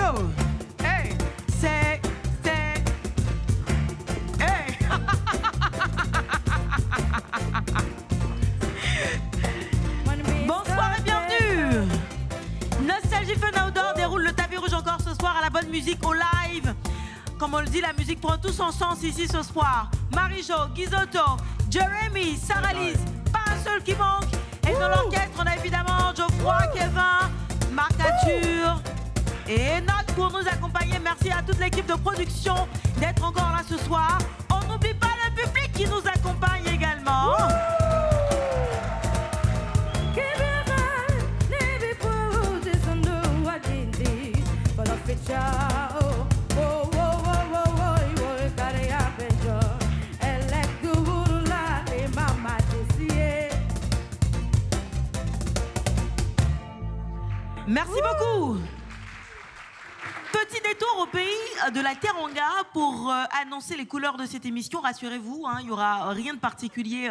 Oh, hey, c'est, hey. Bonsoir et bienvenue. Nostalgie Fun Outdoor déroule le tapis rouge encore ce soir à la bonne musique au live. Comme on le dit, la musique prend tout son sens ici ce soir. Marie-Jo, Guizotto, Jérémy, Sarah-Lise, pas un seul qui manque. Et dans l'orchestre, on a évidemment Geoffroy, Kevin, Marc Arthur et Enoch pour nous accompagner. Merci à toute l'équipe de production d'être encore là ce soir. On n'oublie pas le public qui nous accompagne également. Merci beaucoup. Petit détour au pays de la Teranga pour annoncer les couleurs de cette émission. Rassurez-vous, hein, il n'y aura rien de particulier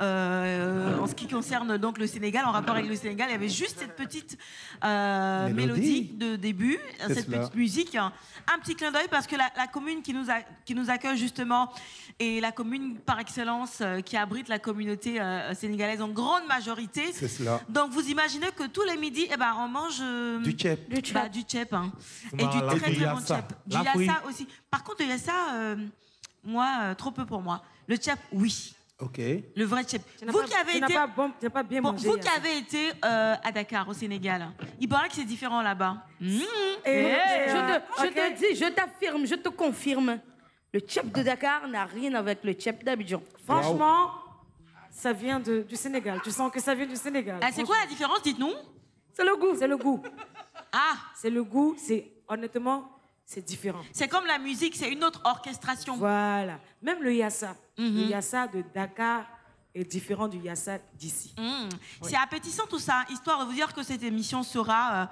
en ce qui concerne donc le Sénégal, en rapport avec le Sénégal. Il y avait juste cette petite mélodie de début, cette petite musique. Un petit clin d'œil parce que la commune qui nous accueille justement est la commune par excellence qui abrite la communauté sénégalaise en grande majorité. C'est cela. Donc vous imaginez que tous les midis, eh ben, on mange du tchèp. Du tchèp. Hein. Et du très très bon tchèp. Du yassa aussi. Par contre, le yassa, moi, trop peu pour moi. Le tchèp, oui. Ok. Le vrai tchèp. Vous qui avez été, vous qui avez été à Dakar, au Sénégal, il paraît que c'est différent là-bas. Je t'affirme, je te confirme, le tchèp de Dakar n'a rien avec le tchèp d'Abidjan. Franchement, ça vient du Sénégal. Tu sens que ça vient du Sénégal. Ah, c'est quoi la différence, dites-nous? C'est le goût. C'est le goût. Ah. C'est le goût, honnêtement, c'est différent. C'est comme la musique, c'est une autre orchestration. Voilà. Même le yassa. Le yassa de Dakar est différent du yassa d'ici. Oui. C'est appétissant tout ça, histoire de vous dire que cette émission sera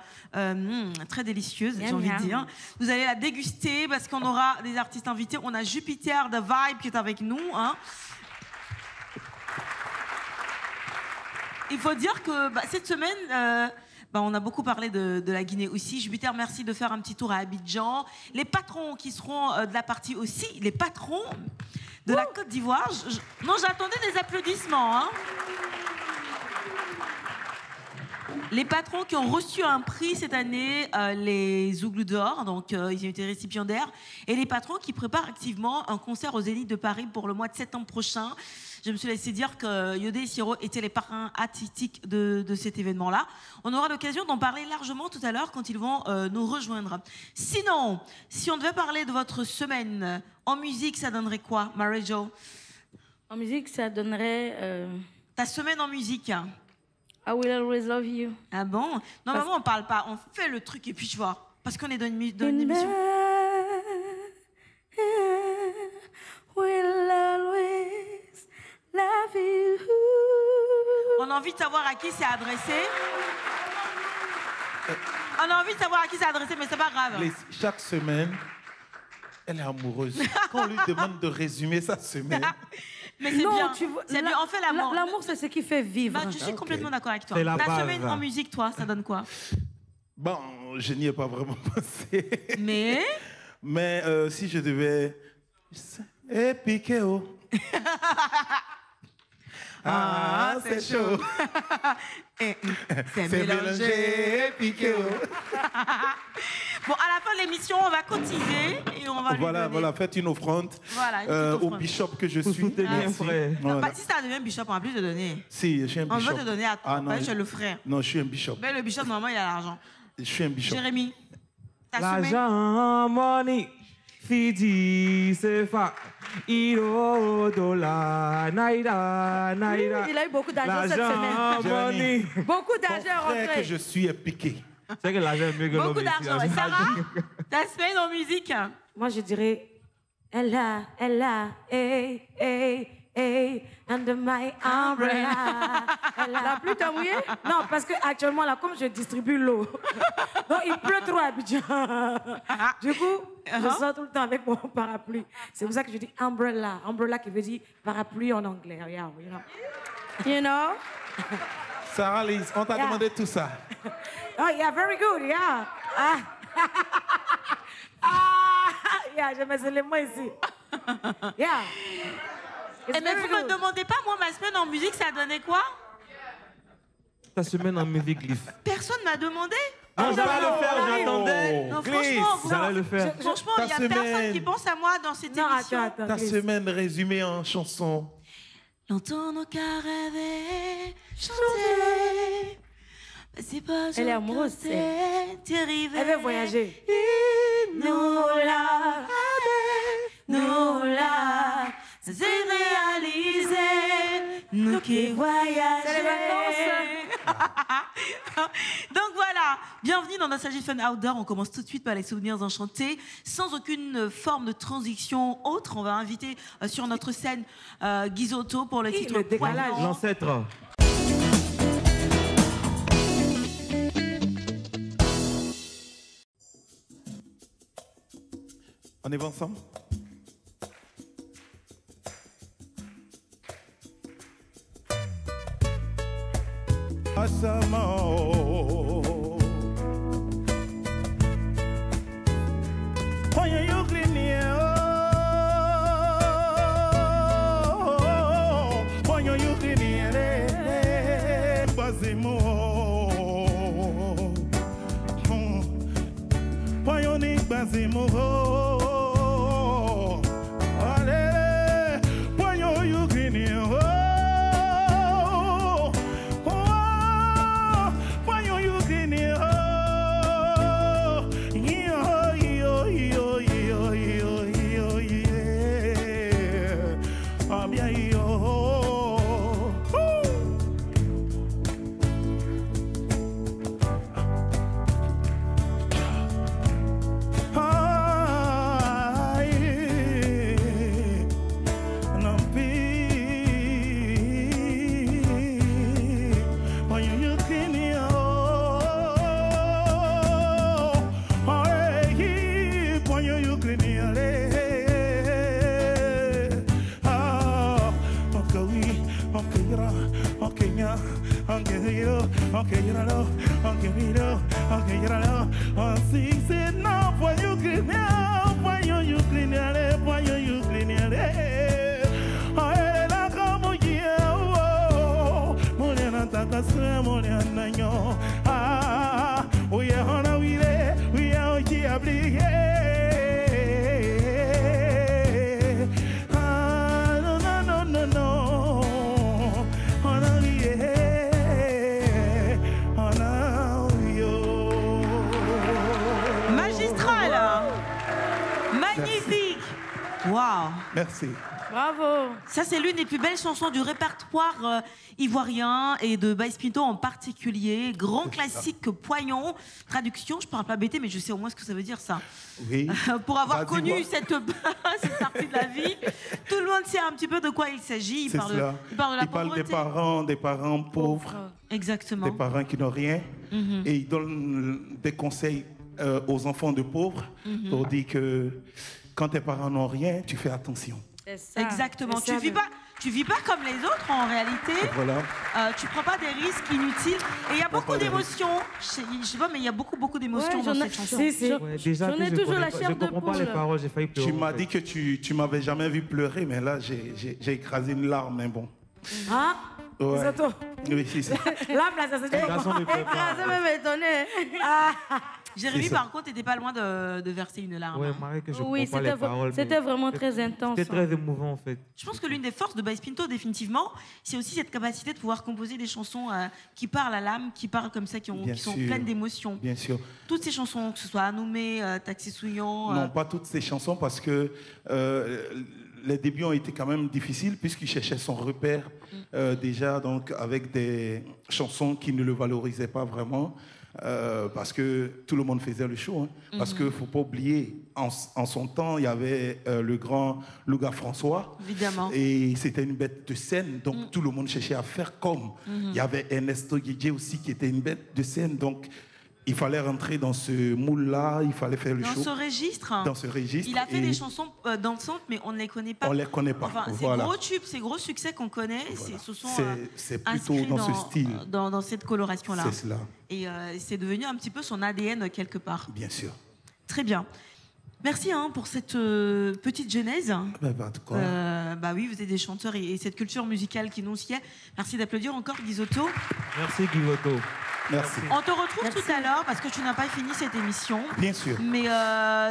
très délicieuse, j'ai envie de dire. Vous allez la déguster parce qu'on aura des artistes invités. On a Jupiter de Vibe qui est avec nous. Hein. Il faut dire que cette semaine... on a beaucoup parlé de la Guinée aussi. Jupiter, merci de faire un petit tour à Abidjan. Les patrons qui seront de la partie aussi, les patrons de la Côte d'Ivoire. Non, j'attendais des applaudissements. Hein. Les patrons qui ont reçu un prix cette année, les Zouglous d'Or, donc ils ont été récipiendaires. Et les patrons qui préparent activement un concert aux Zénith de Paris pour le mois de septembre prochain. Je me suis laissé dire que Yodé et Siro étaient les parrains artistiques de cet événement-là. On aura l'occasion d'en parler largement tout à l'heure quand ils vont nous rejoindre. Sinon, si on devait parler de votre semaine en musique, ça donnerait quoi, Marie-Jo? En musique, ça donnerait... Ta semaine en musique? I will always love you. Ah bon? Normalement, on parle pas. On fait le truc et puis je vois. Parce qu'on est dans une émission. Will always love you. On a envie de savoir à qui c'est adressé. On a envie de savoir à qui c'est adressé, mais c'est pas grave. Chaque semaine, elle est amoureuse. Quand on lui demande de résumer sa semaine... Mais c'est bien. C'est bien. On fait l'amour. L'amour, c'est ce qui fait vivre. Je suis complètement d'accord avec toi. Ta semaine en musique, toi, ça donne quoi? Bon, je n'y ai pas vraiment pensé. Mais si je devais... Et piqué, oh. Ah, c'est chaud. C'est mélangé, piqué, oh. Bon, à la fin de l'émission, on va cotiser et on va lui donner... faites une offrande, au bishop que je suis. Si ça devient bishop, on va plus te donner. Si, je suis un bishop. On va te donner à toi. Je suis le frère. Non, je suis un bishop. Mais le bishop, normalement, il a l'argent. Je suis un bishop. Jérémy, l'argent, money, Fidi, Sefa, Iro, Dollar, Naira. Il a eu beaucoup d'argent cette semaine. Beaucoup d'argent rentré. Que je suis piqué. C'est que l'argent est mieux que l'homme. Beaucoup d'argent. Sarah, ta semaine en musique? Moi, je dirais Ella, under my umbrella. La pluie t'a mouillé? Non, parce que actuellement là, comme je distribue l'eau, donc il pleut trop à Abidjan. Du coup, je sors tout le temps avec mon parapluie. C'est pour ça que je dis umbrella. Umbrella qui veut dire parapluie en anglais. Yeah, you know? Sarah Lise, on t'a demandé tout ça. Oh, yeah, very good, yeah. Yeah, je mets les mots ici. Yeah. Eh bien, vous ne me demandez pas, moi, ma semaine en musique, ça a donné quoi? Ta semaine en musique, Glyph. Personne m'a demandé. Non, j'allais le faire, j'attendais. Non, franchement, J'allais le faire. franchement, il n'y a Ta personne semaine. qui pense à moi dans cette Non, émission. attends. Ta semaine résumée en chanson. Longtemps nos cœurs rêvaient, chanter. Mais c'est pas Elle est amoureuse, tu arrives. Elle veut voyager. Nous là, ça s'est réalisé. Nous qui voyageons. C'est les Donc voilà, bienvenue dans Nostalgie Fun Outdoor. On commence tout de suite par les souvenirs enchantés, sans aucune forme de transition autre. On va inviter sur notre scène Guizotto pour le titre le décalage. Poignant. L'ancêtre. On est ensemble? Merci. Bravo. Ça, c'est l'une des plus belles chansons du répertoire ivoirien et de Bass Pinto en particulier. Grand classique poignant. Traduction, je parle pas bêté, mais je sais au moins ce que ça veut dire, ça. Oui. Pour avoir Vas-y, connu moi. cette partie de la vie, tout le monde sait un petit peu de quoi il s'agit. C'est cela. Il parle de la Il parle pauvreté. des parents pauvres, Exactement. des parents qui n'ont rien. Et il donne des conseils aux enfants de pauvres pour dire que quand tes parents n'ont rien, tu fais attention. C'est ça. Exactement. C'est ça, Tu vis pas comme les autres en réalité. Voilà. Tu prends pas des risques inutiles. Et il y a beaucoup pas des d'émotions. Je sais pas, mais il y a beaucoup d'émotions Ouais, dans j'en ai- cette chanson. Si. Ouais, déjà, J'en ai que toujours la chair je de comprends pas les poule. paroles, j'ai failli pleurer. Tu m'as en fait. dit que tu m'avais jamais vu pleurer, mais là, j'ai écrasé une larme, mais bon. Hein? Ouais. C'est toi. Oui, si. Là, ça se dit. Les garçons ne pleurent pas. Ça m'a étonné. Jérémy, C'est ça. par contre, t'étais pas loin de verser une larme. Ouais, hein. Marie, que je Oui, comprends pas les paroles. c'était mais vraiment très intense. C'était très émouvant, en fait. Je pense que l'une des forces de Bass Pinto, définitivement, c'est aussi cette capacité de pouvoir composer des chansons qui parlent à l'âme, qui parlent comme ça, qui Bien sont sûr. pleines d'émotions. Bien sûr. Toutes ces chansons, que ce soit Anoumé, Taxi Souillant. Non, pas toutes ces chansons parce que les débuts ont été quand même difficiles puisqu'il cherchait son repère déjà donc avec des chansons qui ne le valorisaient pas vraiment parce que tout le monde faisait le show. Hein. Parce qu'il ne faut pas oublier, en son temps, il y avait le grand Louga François. Évidemment. Et c'était une bête de scène, donc tout le monde cherchait à faire comme. Il y avait Ernesto Guidje aussi qui était une bête de scène, donc il fallait rentrer dans ce moule-là, il fallait faire le Dans show. ce registre. Dans ce registre. Il a fait et des chansons dansantes, mais on ne les connaît pas. On ne les connaît pas. Enfin, ces Voilà. gros tubes, ces gros succès qu'on connaît, ce sont C'est plutôt inscrits dans ce style. dans cette coloration-là. C'est cela, Et c'est devenu un petit peu son ADN quelque part. bien sûr. Très bien. Merci hein, pour cette petite genèse. De quoi Bah oui, vous êtes des chanteurs et cette culture musicale qui nous y est. Merci d'applaudir encore Guizotto. Merci, Guivoto. Merci. On te retrouve tout à l'heure parce que tu n'as pas fini cette émission. Bien sûr. Mais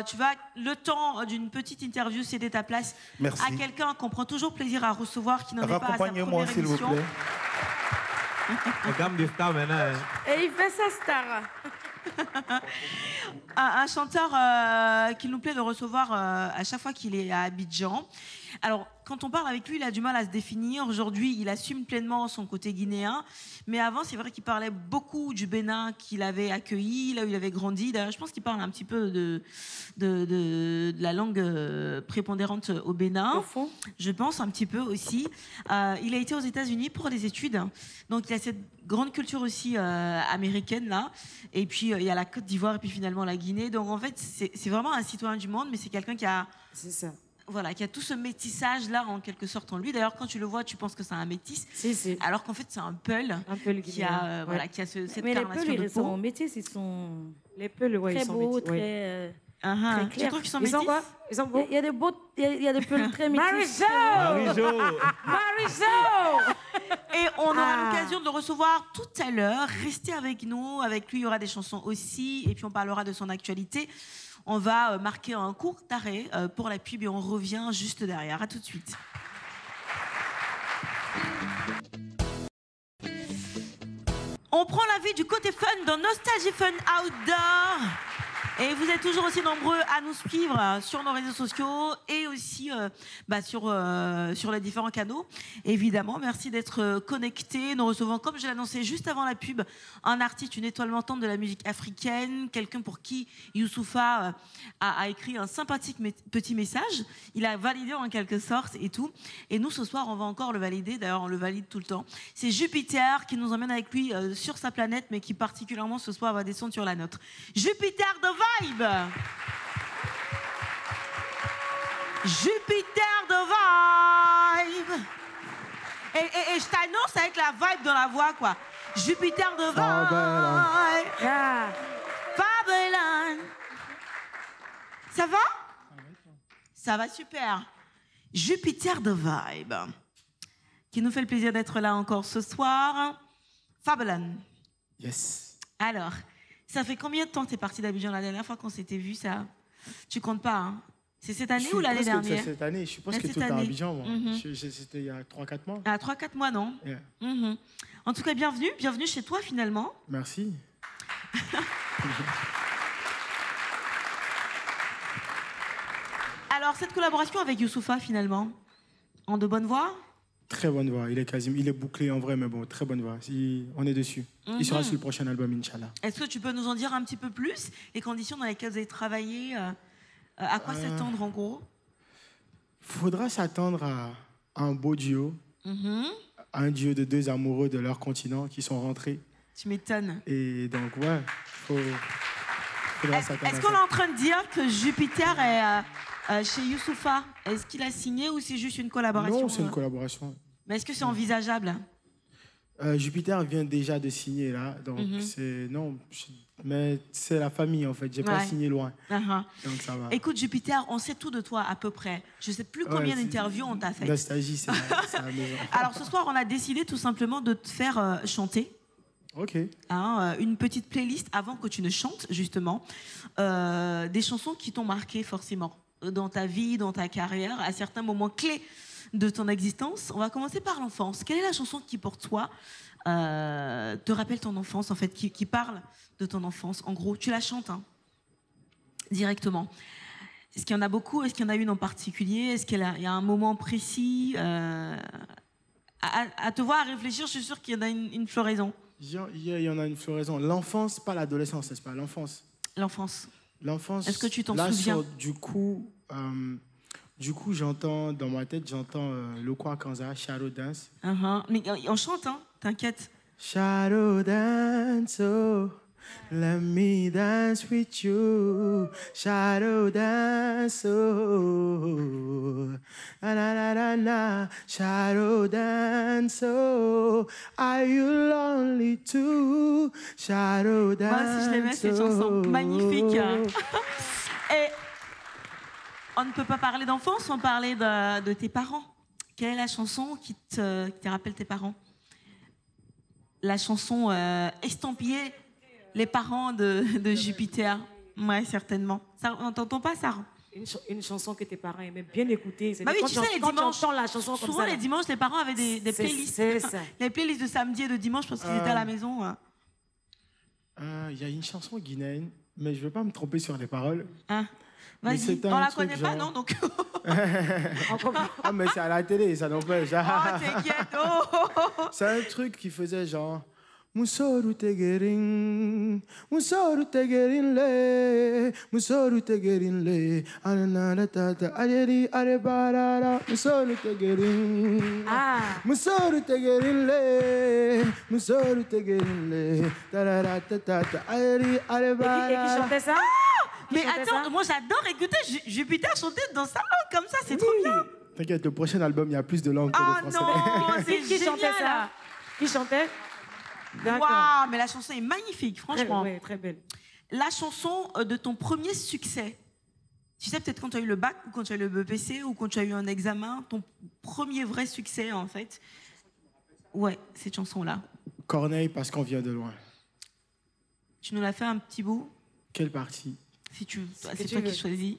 tu vas, le temps d'une petite interview, céder ta place Merci. à quelqu'un qu'on prend toujours plaisir à recevoir, qui n'en est pas à sa Raccompagnez-moi, première s'il vous émission. plaît. La gamme des stars maintenant. Hein. Et il fait sa star. Un chanteur qu'il nous plaît de recevoir à chaque fois qu'il est à Abidjan. Alors, quand on parle avec lui, il a du mal à se définir. Aujourd'hui, il assume pleinement son côté guinéen. Mais avant, c'est vrai qu'il parlait beaucoup du Bénin qu'il avait accueilli, là où il avait grandi. D'ailleurs, je pense qu'il parle un petit peu de la langue prépondérante au Bénin. Au fond. Je pense un petit peu aussi. Il a été aux États-Unis pour des études. Donc, il a cette grande culture aussi américaine, là. Et puis, il y a la Côte d'Ivoire et puis finalement la Guinée. Donc, en fait, c'est vraiment un citoyen du monde, mais c'est quelqu'un qui a... C'est ça. Voilà, qui a tout ce métissage-là, en quelque sorte, en lui. D'ailleurs, quand tu le vois, tu penses que c'est un métis. Si. Alors qu'en fait, c'est un Peul Un peu le qui a, voilà, qui a cette Mais les carnation Peuls, de ils sont peau. métis, ils sont Les Peuls, ouais, très ils sont beaux, métis, ouais. très... Très clair. Tu trouves qu'ils sont Ils sont métis? quoi? Ils sont beaux. Il y a des beaux, il y a des Peuls très métis. Marijo! Marijo. Marijo! Et on aura Ah. l'occasion de le recevoir tout à l'heure. Restez avec nous. Avec lui, il y aura des chansons aussi. Et puis, on parlera de son actualité. On va marquer un court arrêt pour la pub et on revient juste derrière. À tout de suite. On prend la vie du côté fun dans Nostalgie Fun Outdoor. Et vous êtes toujours aussi nombreux à nous suivre sur nos réseaux sociaux et aussi sur les différents canaux. Évidemment, merci d'être connectés. Nous recevons, comme je l'ai annoncé juste avant la pub, un artiste, une étoile montante de la musique africaine, quelqu'un pour qui Youssoupha a écrit un sympathique petit message. Il a validé en quelque sorte et tout. Et nous, ce soir, on va encore le valider. D'ailleurs, on le valide tout le temps. C'est Jupiter qui nous emmène avec lui sur sa planète, mais qui particulièrement ce soir va descendre sur la nôtre. Jupiter de Vibe. Jupiter de Vibe. Et je t'annonce avec la vibe dans la voix, quoi. Jupiter de Vibe. Ah. Babylon. Ça va? Ça va super. Jupiter de Vibe, qui nous fait le plaisir d'être là encore ce soir. Babylon. Yes. Alors, ça fait combien de temps que tu es parti d'Abidjan la dernière fois qu'on s'était vu, ça? Tu comptes pas, hein? C'est cette année ou l'année dernière? Cette année, je suppose Ah, que cette tout le temps à année. Abidjan, moi. Mhm. C'était il y a 3-4 mois. À 3-4 mois, non? Yeah. Mhm. En tout cas, bienvenue chez toi finalement. Merci. Alors, cette collaboration avec Youssoupha finalement, en de bonne voix? Très bonne voix. Il est bouclé en vrai, mais bon, très bonne voix. On est dessus. Il sera sur le prochain album, Inch'Allah. Est-ce que tu peux nous en dire un petit peu plus? Les conditions dans lesquelles vous avez travaillé, à quoi s'attendre en gros? Faudra s'attendre à un beau duo, un duo de deux amoureux de leur continent qui sont rentrés. Tu m'étonnes. Et donc, ouais, faudra s'attendre à Est-ce qu'on est ça. en train de dire que Jupiter est chez Youssoupha? Est-ce qu'il a signé ou c'est juste une collaboration? Non, c'est une collaboration. Mais est-ce que c'est envisageable? Jupiter vient déjà de signer là, donc mais c'est la famille en fait. J'ai pas Ouais. signé loin, Uh-huh. donc ça va. Écoute, Jupiter, on sait tout de toi à peu près. Je sais plus combien Ouais, d'interviews on t'a fait. Nostalgie, c'est à la maison. Alors ce soir, on a décidé tout simplement de te faire chanter. Ok. Une petite playlist avant que tu ne chantes, justement. Des chansons qui t'ont marqué forcément dans ta vie, dans ta carrière, à certains moments clés de ton existence. On va commencer par l'enfance. Quelle est la chanson qui, pour toi, te rappelle ton enfance, en fait, qui parle de ton enfance? En gros, tu la chantes directement. Est-ce qu'il y en a beaucoup? Est-ce qu'il y en a une en particulier? Est-ce qu'il y a un moment précis? À te voir, à réfléchir, je suis sûre qu'il y en a une floraison. Il y en a une floraison. L'enfance, pas l'adolescence, n'est-ce pas? L'enfance. L'enfance. L'enfance. Est-ce que tu t'en là, souviens? Du coup, j'entends dans ma tête, le Kwa Kanza, Shadow Dance. Mais on chante, hein? T'inquiète. Shadow dance, oh, let me dance with you. Shadow dance, oh, na na na na na. Shadow dance, oh, are you lonely too? Shadow dance. Moi aussi, je l'aimais cette chanson. Magnifique. Et On ne peut pas parler d'enfance sans parler de tes parents. Quelle est la chanson qui te rappelle tes parents? La chanson estampillée les parents de Jupiter. Ouais, certainement. Ça, on t'entend pas, Sarah? Une chanson que tes parents aimaient bien écouter. Bah oui, tu sais, les dimanches, la chanson comme souvent ça, les dimanches, les parents avaient des playlists. C'est ça. Les playlists de samedi et de dimanche parce qu'ils étaient à la maison. Il y a une chanson guinéenne, mais je ne vais pas me tromper sur les paroles. Hein? Mais Vas-y, c'était on un la truc connaît pas, genre- non? Donc... Ah, mais c'est à la télé, ça n'empêche. Oh, t'inquiète. Oh. C'est un truc qui faisait genre. Musoru tegerin, musoru tegerin le, musoru tegerin le, anana tata, ayeri arebarara, musoru tegerin. Ah. Musoru tegerin le, musoru tegerin le, tarara tata, ayeri Et qui arebarara. chantait ça? Mais chantait attends, ça? moi j'adore écouter Jupiter chanter dans sa langue comme ça, c'est trop bien. T'inquiète, le prochain album, il y a plus de langues que Ah de français. non, c'est Qui chantait génial. ça? Qui chantait? D'accord. Waouh, mais la chanson est magnifique, franchement. Ouais, très belle. La chanson de ton premier succès, tu sais peut-être quand tu as eu le bac ou quand tu as eu le BPC ou quand tu as eu un examen, ton premier vrai succès en fait. Ouais, cette chanson-là. Corneille, parce qu'on vient de loin. Tu nous l'as fait un petit bout, Quelle partie? si tu, c'est tu toi veux. qui choisis.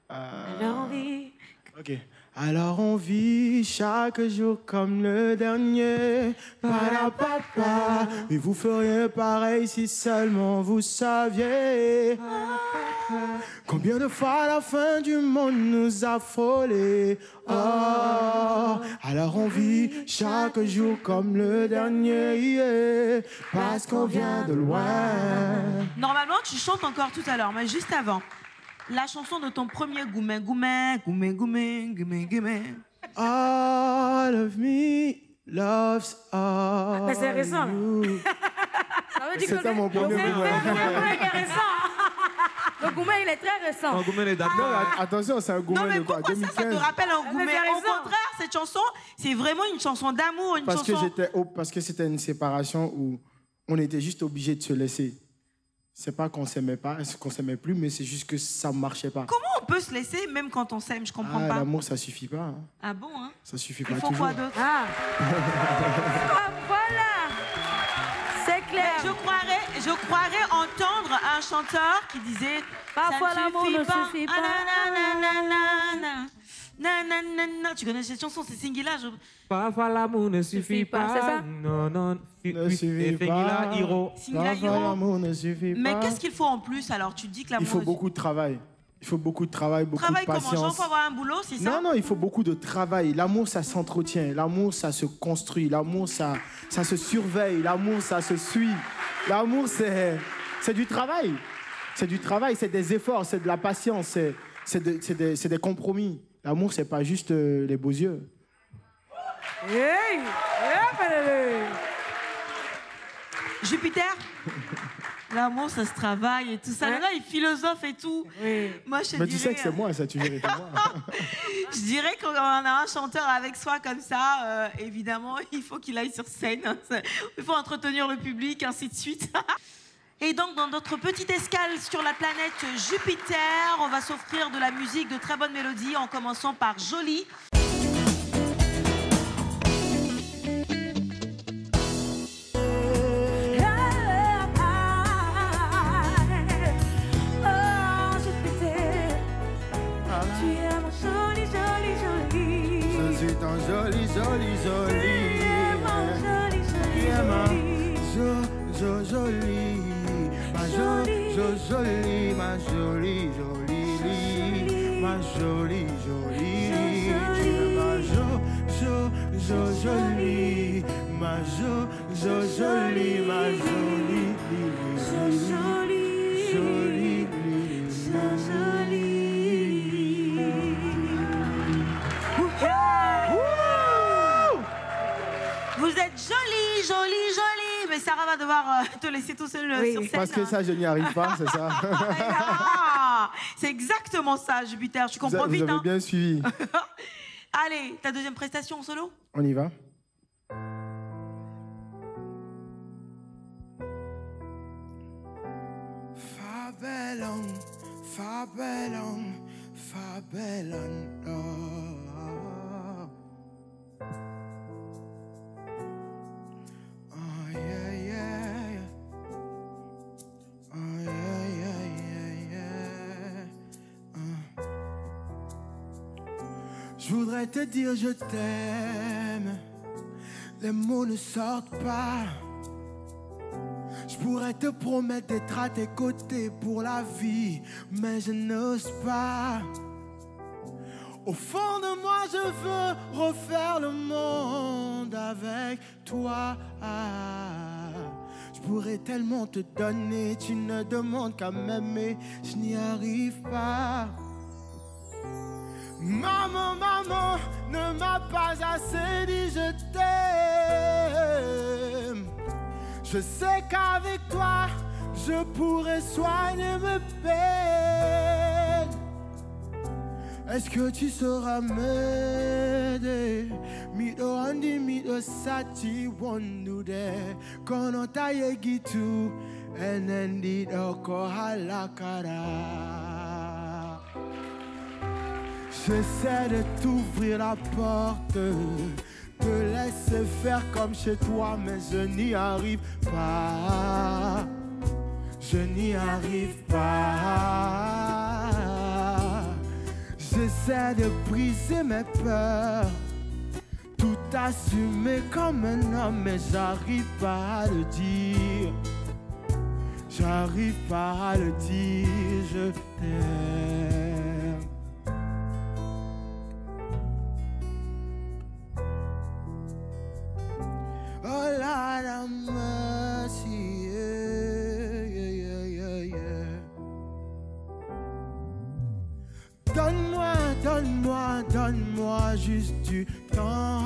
Alors oui. Ok. Alors on vit chaque jour comme le dernier. Parapapa. Et vous feriez pareil si seulement vous saviez. Combien de fois la fin du monde nous a frôlés. Oh. Alors on vit chaque jour comme le dernier. Yeah. Parce qu'on vient de loin. Normalement, tu chantes encore tout à l'heure, mais juste avant. La chanson de ton premier Goumé, Goumé, Goumé, Goumé, Goumé, Goumé. All of me loves all. Mais c'est récent, là. you. Ça veut dire que C'était mon premier le mouvement. Goumé est récent. Le Goumé, il est très récent. On gomme les dates. Attention, c'est un gourmet Non, mais de quoi? pourquoi ça te 2015. rappelle un mais Goumé? c'est Au raison. contraire, cette chanson, c'est vraiment une chanson d'amour, une Parce que chanson... parce que c'était une séparation où on était juste obligé de se laisser. C'est pas qu'on s'aimait pas, qu'on s'aimait plus, mais c'est juste que ça marchait pas. Comment on peut se laisser même quand on s'aime? Je comprends pas. L'amour, ça suffit pas. Hein. Ah bon, hein? Ça suffit Il pas faut toujours. quoi d'autre? Ah. Ah, voilà. C'est clair. Je croirais entendre un chanteur qui disait Parfois, ça ne l'amour ne pas. suffit Ah, pas. nananana. Nananana. Tu connais cette chanson, c'est Singila. Parfois l'amour ne suffit pas. c'est ça? Non, non. Ne suffit pas. Fengila, Hiro. Singila Parfois, Hiro. l'amour ne suffit pas. Mais qu'est-ce qu'il faut en plus alors? Tu dis que l'amour. Il faut ne beaucoup de travail. Il faut beaucoup de travail, beaucoup Travail de comment? Genre, patience. faut avoir un boulot, c'est ça? Non, non, il faut beaucoup de travail. L'amour, ça s'entretient. L'amour, ça se construit. L'amour, ça se surveille. L'amour, ça se suit. L'amour, c'est du travail. C'est du travail, c'est des efforts, c'est de la patience, c'est des compromis. L'amour, c'est pas juste les beaux yeux. Hey. Jupiter? L'amour, ça se travaille et tout ça. Hein? Là, il est philosophe et tout. Oui. Moi, je Mais dirais, tu sais que c'est moi, ça, tu verrais que moi. Je dirais qu'on a un chanteur avec soi comme ça, évidemment, il faut qu'il aille sur scène. Il faut entretenir le public, ainsi de suite. Et donc, dans notre petite escale sur la planète Jupiter, on va s'offrir de la musique, de très bonnes mélodies, en commençant par Jolie. Je suis ton joli, joli, joli. Jolie. Ma jolie, ma jolie, jolie. Ma jolie, jolie. Tu es ma jolie. Ma jolie, ma jolie. Jolie. Vous êtes jolie, jolie, jolie. Mais Sarah va devoir te laisser tout seul sur scène. Parce que ça, je n'y arrive pas, c'est ça. Ah, c'est exactement ça, Jupiter. Tu comprends Vous vite, avez hein? bien suivi. Allez, ta deuxième prestation en solo? On y va. Fabelando. Oh yeah, yeah, yeah. Oh yeah, yeah, yeah, yeah. Je voudrais te dire je t'aime. Les mots ne sortent pas. Je pourrais te promettre d'être à tes côtés pour la vie, mais je n'ose pas. Au fond de moi, je veux refaire le monde avec toi. Je pourrais tellement te donner, tu ne demandes qu'à m'aimer, je n'y arrive pas. Maman, maman, ne m'a pas assez dit je t'aime. Je sais qu'avec toi, je pourrais soigner mes peines. Est-ce que tu sauras m'aider? Mido andi mido sati wondude kono taye gitu enendi doko halakara. J'essaie de t'ouvrir la porte, te laisser faire comme chez toi, mais je n'y arrive pas. Je n'y arrive pas. J'essaie de briser mes peurs, tout assumer comme un homme, mais j'arrive pas à le dire. J'arrive pas à le dire, je t'aime. Oh Lord have mercy, yeah, yeah, yeah, yeah. Donne-moi, donne-moi, donne-moi juste du temps.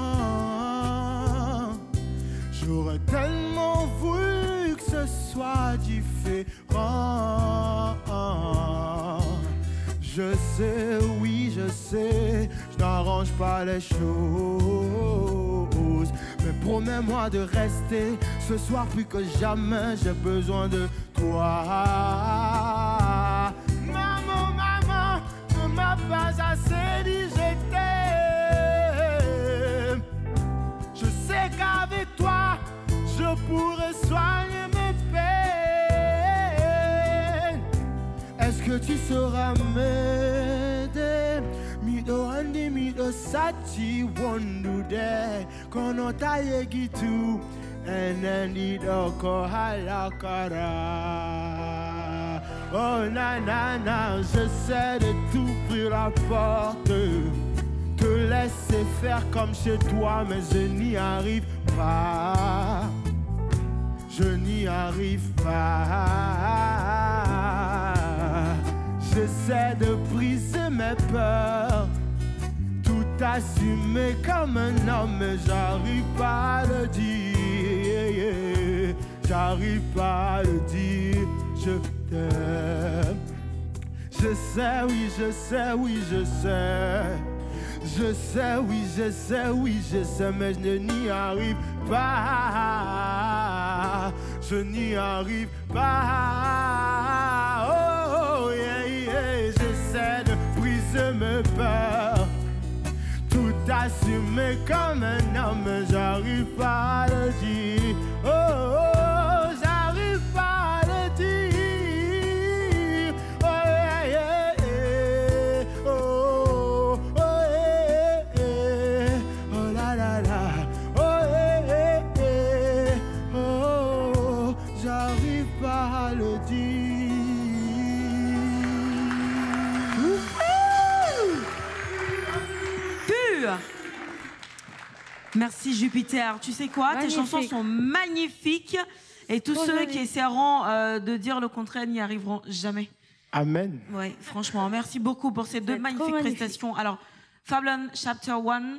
J'aurais tellement voulu que ce soit différent. Je sais, oui, je sais, je n'arrange pas les choses. Mais promets-moi de rester ce soir plus que jamais, j'ai besoin de toi. Maman, maman, ne m'a pas assez dit je t'aime. Je sais qu'avec toi, je pourrais soigner mes peines. Est-ce que tu sauras m'aider? Mido andi mido sati wondude kono taye gitu enendi doko halakara. Oh na na na, j'essaie de t'ouvrir la porte, te laisser faire comme chez toi, mais je n'y arrive pas. Je n'y arrive pas. J'essaie de briser mes peurs, tout assumer comme un homme, mais j'arrive pas à le dire. J'arrive pas à le dire, je t'aime. Je sais, oui, je sais, oui, je sais. Je sais, oui, je sais, oui, je sais, mais je n'y arrive pas. Je n'y arrive pas. Oh, yeah, yeah. J'essaie de briser mes peurs, tout assumer comme un homme, mais j'arrive pas à le dire. Oh, oh, j'arrive pas à le dire. Oh, yeah, yeah, yeah. Oh, oh, yeah, yeah. Oh, la, la, la. Oh, yeah, yeah, yeah. Oh, j'arrive pas à le dire. Merci Jupiter. Tu sais quoi? Magnifique. Tes chansons sont magnifiques et tous Trop ceux joli. qui essaieront de dire le contraire n'y arriveront jamais. Amen. Ouais, franchement, merci beaucoup pour ces deux êtes trop magnifiques magnifique. prestations. Alors, Fablon, Chapter 1,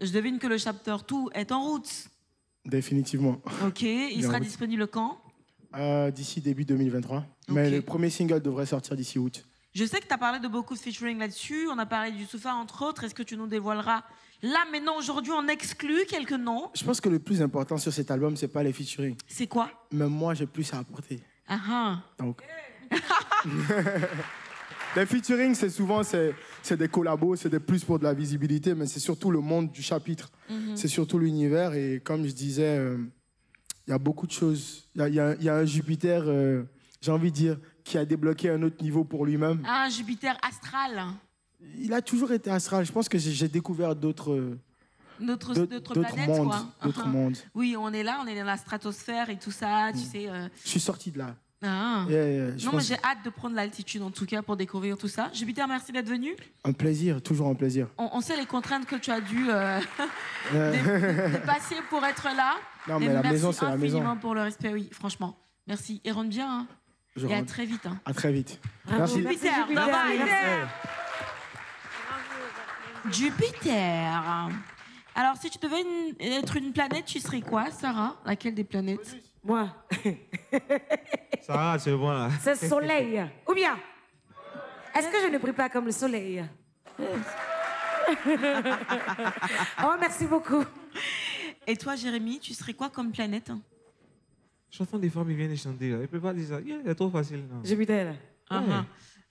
je devine que le Chapter 2 est en route. Définitivement. Ok, il Bien sera route. disponible quand? D'ici début 2023. Mais Ok. le premier single devrait sortir d'ici août. Je sais que tu as parlé de beaucoup de featuring là-dessus. On a parlé du Soufa, entre autres. Est-ce que tu nous dévoileras là, maintenant, aujourd'hui, on exclut quelques noms? Je pense que le plus important sur cet album, c'est pas les featuring. C'est quoi? Même moi, j'ai plus à apporter. Ah ah. Donc, Les featuring, c'est souvent c'est des collabos, c'est des plus pour de la visibilité, mais c'est surtout le monde du chapitre. C'est surtout l'univers. Et comme je disais, il y a beaucoup de choses. Il y a un Jupiter, j'ai envie de dire, qui a débloqué un autre niveau pour lui-même. Un Jupiter astral. Il a toujours été astral. Je pense que j'ai découvert d'autres planètes, mondes, quoi. d'autres mondes. Oui, on est là, on est dans la stratosphère et tout ça, tu sais. Je suis sorti de là. Ah. Je Non, pense- mais j'ai hâte de prendre l'altitude en tout cas pour découvrir tout ça. Jupiter, merci d'être venu. Un plaisir, toujours un plaisir. On sait les contraintes que tu as dû dépasser pour être là. Non, Et mais la merci maison, c'est la maison. infiniment pour le respect, oui, franchement. Merci. Et rentre bien. Hein. Je Et à rentre. très vite. Hein. À très vite. Bravo. Merci. Jupiter, Jupiter, bye bye. merci. Jupiter. Alors, si tu devais être une planète, tu serais quoi, Sarah? Laquelle des planètes? Moi, Ça va, c'est bon là. c'est soleil. Ou bien, est-ce que je ne brille pas comme le soleil? Oh, merci beaucoup. Et toi, Jérémy, tu serais quoi comme planète? J'entends des femmes qui viennent chanter là. Ils peuvent pas dire ça. Yeah, c'est trop facile. Non. Jupiter. Uh-huh.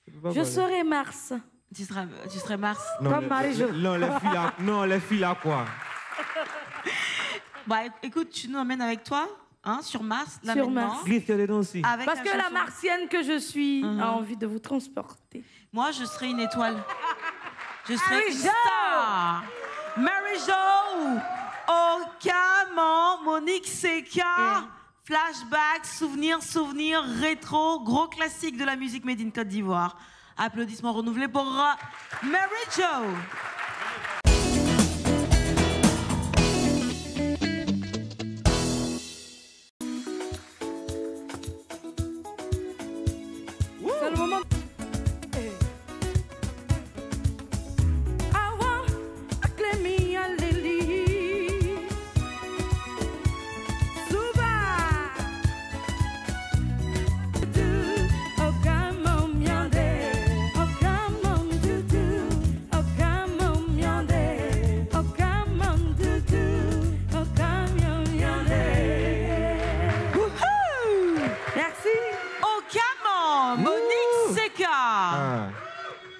Ils peuvent pas Je parler. serai Mars. Tu serais Mars. Non, Comme Marie-Jo. Non, les filles là quoi. Bah, écoute, tu nous emmènes avec toi, hein, sur Mars, là Sur maintenant. Mars. Glisse dedans aussi. Avec Parce que la chanson. martienne que je suis a envie de vous transporter. Moi, je serais une étoile. Je serais une Marie-Jo. star. Marie-Jo, Okamo, Monique Seka, flashback, souvenir, rétro, gros classique de la musique made in Côte d'Ivoire. Applaudissements renouvelés pour Marie-Jo. C'est le moment. Awa, Clémy, Alélie. Souba. Okamo, miande. Okamo, dudu. Okamo, miande. Okamo, dudu. Okamo, miande. Merci. Okamo, Monique Seka. Ah.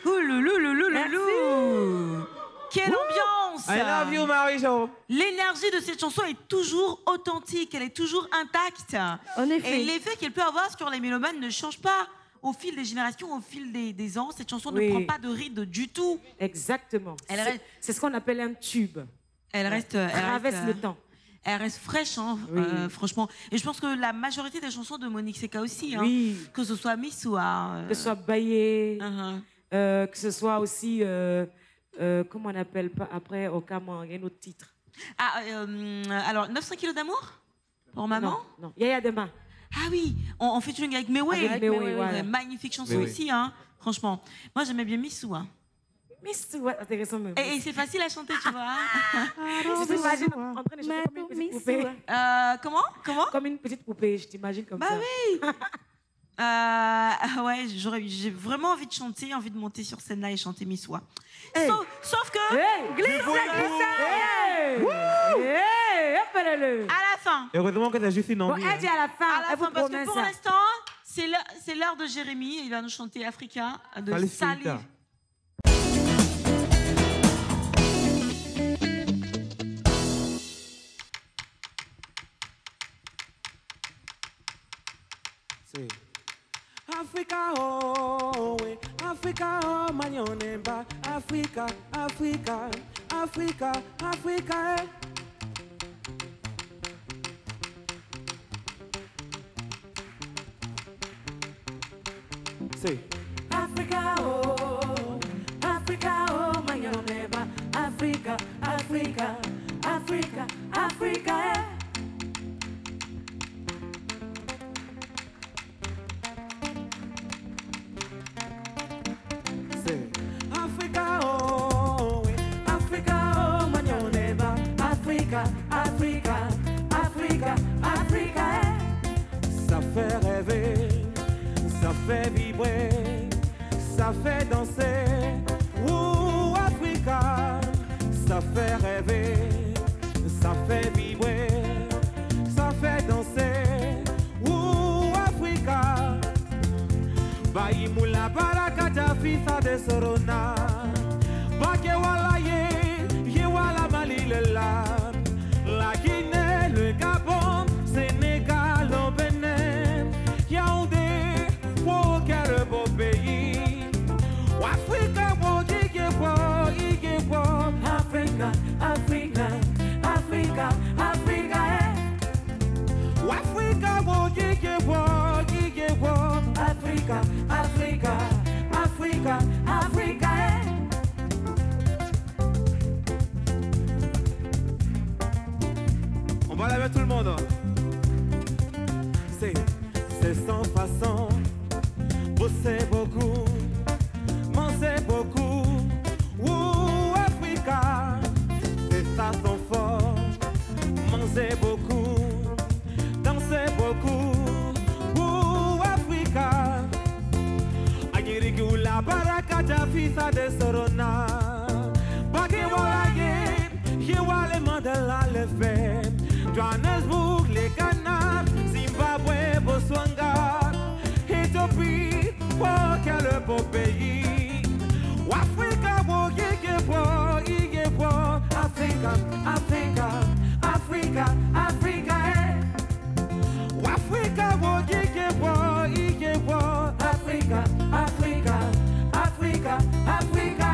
Oulouloulouloulou. Quelle ambiance! I love you, Marie-Jo. L'énergie de cette chanson est toujours authentique, elle est toujours intacte. En effet. Et l'effet qu'elle peut avoir sur les mélomanes ne change pas au fil des générations, au fil des ans. Cette chanson Oui. ne prend pas de ride du tout. Exactement. Elle C'est- reste- C'est ce qu'on appelle un tube. Elle reste, Traverse le temps. Elle reste fraîche, hein, Oui. franchement. Et je pense que la majorité des chansons de Monique Seka aussi, hein, Oui. que ce soit Missoua. Que ce soit Baye, Uh-huh. que ce soit aussi, comment on appelle pas après Okamo, il y a un autre titre. Ah, alors, 900 kilos d'amour pour maman? Non, non. Yaya Dema. Ah oui, on fait avec Mewé. Avec Mewé, voilà. Magnifique chanson Mewé. aussi, hein, franchement. Moi, j'aimais bien Missou. Hein. Mais c'est ouais, intéressant même. Et c'est facile à chanter, tu vois. Je t'imagine en train de chanter comme une petite poupée. Comment Comme une petite poupée, je t'imagine comme Bah ça. oui. Ouais, j'ai vraiment envie de chanter, envie de monter sur scène là et chanter Missoua. Hey. Sauf que Hey, glisse, Hey, hey, hop-le. à la fin, Heureusement que t'as juste une Bon, envie. elle dit à la fin, à la elle vous fin, parce promet que pour ça. l'instant, c'est l'heure de Jérémy. Il va nous chanter Africa de Salif Salif. Keita. C'est Africa, oh, we. Africa, oh, manyonemba. Africa, Africa, Africa, Africa, eh. C'est Africa, oh, Africa, oh, manyonemba. Africa, Africa, Africa, Africa, eh. Africa, oh, we. Africa, oh, manyonemba. Africa, Africa, Africa, Africa, eh. Ça fait rêver, ça fait vibrer, ça fait danser. Ouh, Africa, ça fait rêver, ça fait vibrer, ça fait danser. Ouh, Africa, Baïmoula barakata fi Sorona. Bake wala ye wala Mali le la. La Guinée, le Gabon, Sénégal, au Bénin. Yaoundé, oh quel beau pays. Africa, oh Igebo, Africa, Africa, Africa, Africa, Africa, oh Igebo, Africa, Africa, Africa, Africa. On va laver tout le monde. C'est sans façon. Bosser beaucoup, manger beaucoup. Ouh, Africa, c'est ça son fort. Manger beaucoup, danser beaucoup. Ouh, Africa. Agiriki ou la baraka jafisa de Sorona. Bagi walaye, yewale Mandela le fait. Johannesburg, les Ghana, Zimbabwe, Botswana, Éthiopie, oh quel beau pays. Africa, oh Igebo, Africa, Africa, Africa, Africa, Africa, oh Igebo, Africa, Africa, Africa, Africa.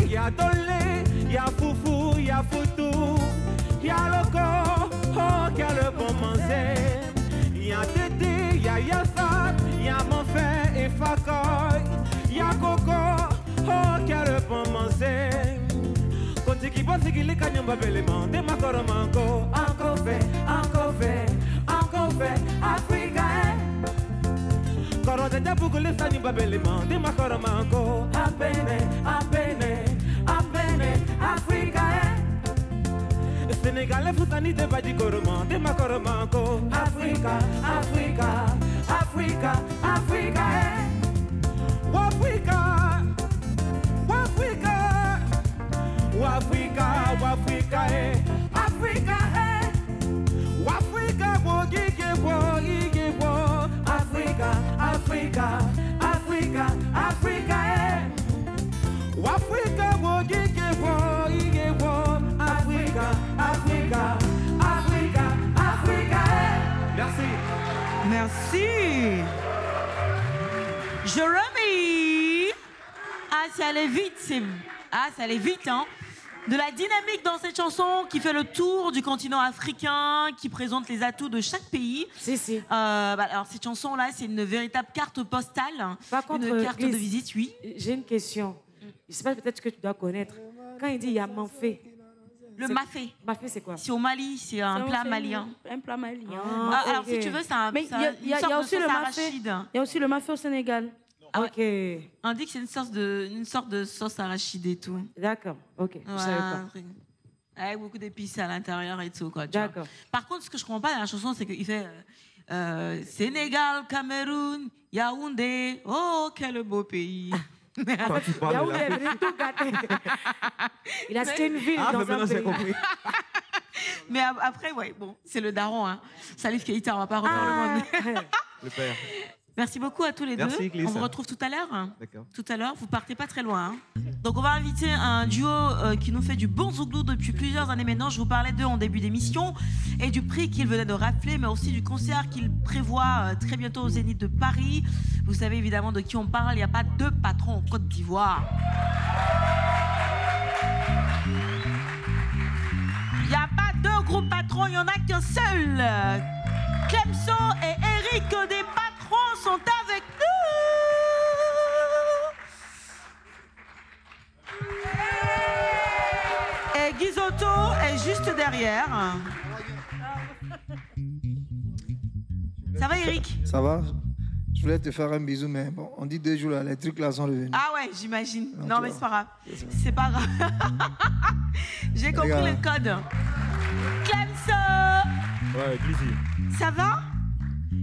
Y'a Dolé, y'a Foufou, y'a Foutou, y'a Loco, oh quel bon manger. Y'a Tété, y'a Yassad, y'a Monfait et Fakoy, y'a Coco, oh quel bon manger. Quand tu vas seguir les canyons belément, des macoromanco, encore fait, Africa. Quand tu as beaucoup les canyons belément, des macoromanco, Africa, Sénégal, Foutani de Badikoroman, de Macoromanco, Africa, Africa, Africa, Africa, Africa, Africa, Africa, Africa, Africa, Igebo, Africa, Africa, Africa, Africa, Africa, Africa, Africa, Africa, Africa. Merci. Merci. Jérémy. Ah, ça allait vite, ça allait vite, hein. De la dynamique dans cette chanson qui fait le tour du continent africain, qui présente les atouts de chaque pays. Si. Alors cette chanson-là, c'est une véritable carte postale, Par contre, une carte de visite, oui. J'ai une question. Je sais pas, peut-être que tu dois connaître. Quand il dit il y a Manfé. Le mafé. Mafé, c'est quoi? C'est au Mali, c'est un plat malien. Un plat malien. Alors si tu veux, c'est un, Mais il y a aussi le mafé. Il y a aussi le mafé au Sénégal. Ah, ok. On dit que c'est une sorte de sauce arachide et tout. D'accord, ok. Je savais pas. Avec beaucoup d'épices à l'intérieur et tout, quoi. D'accord. Par contre, ce que je comprends pas dans la chanson, c'est qu'il fait Sénégal, Cameroun, Yaoundé, oh quel beau pays. Quand tu parles Yaoundé, de il est tout gâté. Il a cité une ville Ah, mais dans un maintenant j'ai pays. compris. Mais après, ouais, bon, c'est le daron, hein. Salif Keïta, on va pas refaire le monde. Le père. Merci beaucoup à tous les Merci, deux. Clissa. On vous retrouve tout à l'heure. D'accord. Tout à l'heure, vous partez pas très loin. Hein. Donc on va inviter un duo qui nous fait du bon zouglou depuis plusieurs années maintenant. Je vous parlais d'eux en début d'émission et du prix qu'ils venaient de rafler, mais aussi du concert qu'ils prévoient très bientôt au Zénith de Paris. Vous savez évidemment de qui on parle. Il n'y a pas deux patrons en Côte d'Ivoire. Il n'y a pas deux groupes patrons, il n'y en a qu'un seul. Clemso et Eric des patrons sont avec nous. Et Guizotto est juste derrière. Ça va Eric? Ça va? Je voulais te faire un bisou, mais bon, on dit 2 jours là, les trucs là sont revenus. Ah ouais, j'imagine. Non mais vois. c'est pas grave. C'est pas grave. J'ai compris Regarde. le code. Clemso, Ouais, Glizzy. ça va?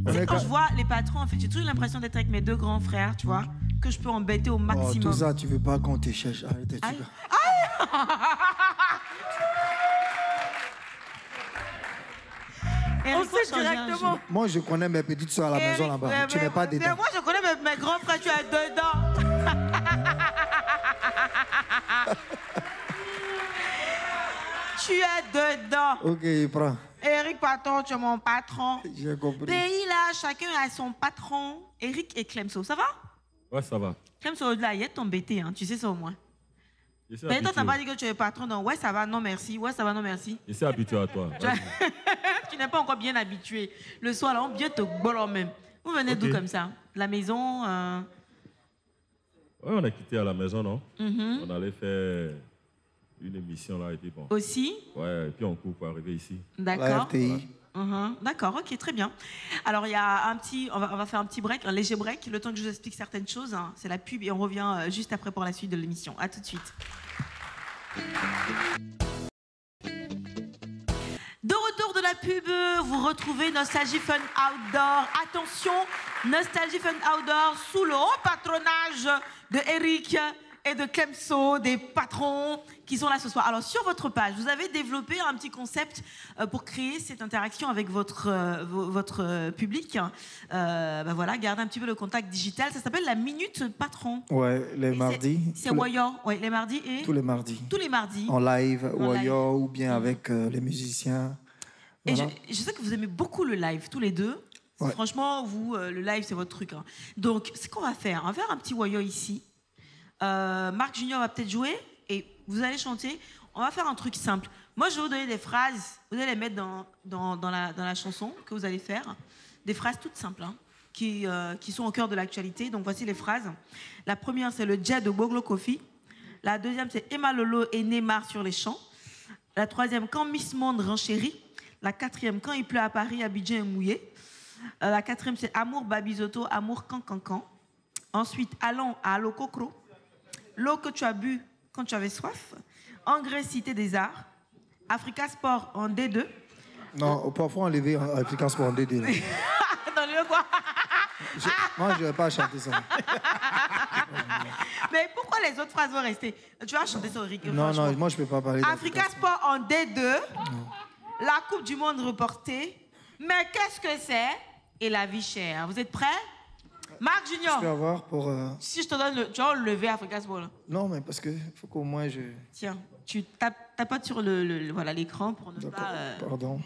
Tu sais, quand je vois les patrons, en fait, j'ai toujours l'impression d'être avec mes 2 grands frères, tu vois, que je peux embêter au maximum. Tout ça, tu veux pas qu'on te cherche. Arrête, tu Aïe. On sait directement. Moi, je connais mes petites soeurs à la maison là-bas. Tu n'es pas dedans. Moi, je connais mes grands frères, tu es dedans. Tu es dedans. Ok, prends. Eric Patron, tu es mon patron. J'ai compris. Pays là, chacun a son patron. Eric et Clemso, ça va? Ouais, ça va. Clemso, là, il est embêté, hein. Tu sais ça au moins. Mais toi, tu n'as pas dit que tu es patron, donc ouais, ça va, non merci. Ouais, ça va, non merci. Je suis habitué à toi. Tu n'es pas encore bien habitué. Le soir, là, on vient te bolon même. Vous venez d'où comme ça? La maison Ouais, on a quitté à la maison, non? On allait faire une émission là et puis bon. Aussi? Ouais, et puis on court pour arriver ici. D'accord. RTI. D'accord, ok, très bien. Alors, il y a un petit, on va faire un petit break, un léger break, le temps que je vous explique certaines choses. Hein. C'est la pub et on revient juste après pour la suite de l'émission. À tout de suite. De retour de la pub, vous retrouvez Nostalgie Fun Outdoor. Attention, Nostalgie Fun Outdoor sous le haut patronage de Eric et de Clemso, des patrons qui sont là ce soir. Alors, sur votre page, vous avez développé un petit concept pour créer cette interaction avec votre public. Voilà, garder un petit peu le contact digital. Ça s'appelle la Minute Patron. Ouais, les mardis. C'est Warrior, ouais, les mardis et... Tous les mardis. Tous les mardis. En live, Warrior, ou bien avec les musiciens. Voilà. Et je sais que vous aimez beaucoup le live, tous les deux. Ouais. Franchement, vous, le live, c'est votre truc. Hein. Donc, ce qu'on va faire, on va faire un petit Warrior ici. Marc Junior va peut-être jouer et vous allez chanter. On va faire un truc simple. Moi, je vais vous donner des phrases. Vous allez les mettre dans la chanson que vous allez faire. Des phrases toutes simples hein, qui sont au cœur de l'actualité. Donc, voici les phrases. La première, c'est le jet de Boglo Kofi. La deuxième, c'est Emma Lolo et Neymar sur les champs. La troisième, quand Miss Monde renchérit. La quatrième, quand il pleut à Paris, Abidjan est mouillé. La quatrième, c'est Amour Babizoto, Amour Cancancan. Ensuite, Allons à Allo Cocro. L'eau que tu as bu quand tu avais soif. Engrais Cité des Arts. Africa Sport en D2. Non, parfois on levait Africa Sport en D2. Dans le quoi? Moi, je ne vais pas chanter ça. Mais pourquoi les autres phrases vont rester? Tu vas chanter ça, Rick. Non, moi, je ne peux pas parler Africa Sport en D2. La Coupe du Monde reportée. Mais qu'est-ce que c'est? Et la vie chère. Vous êtes prêts? Marc Junior. Je peux avoir pour... Si je te donne tu vas lever Africa Sport. Là. Non, mais parce qu'il faut qu'au moins je... Tiens, tu tapotes sur l'écran pour ne pas... Pardon.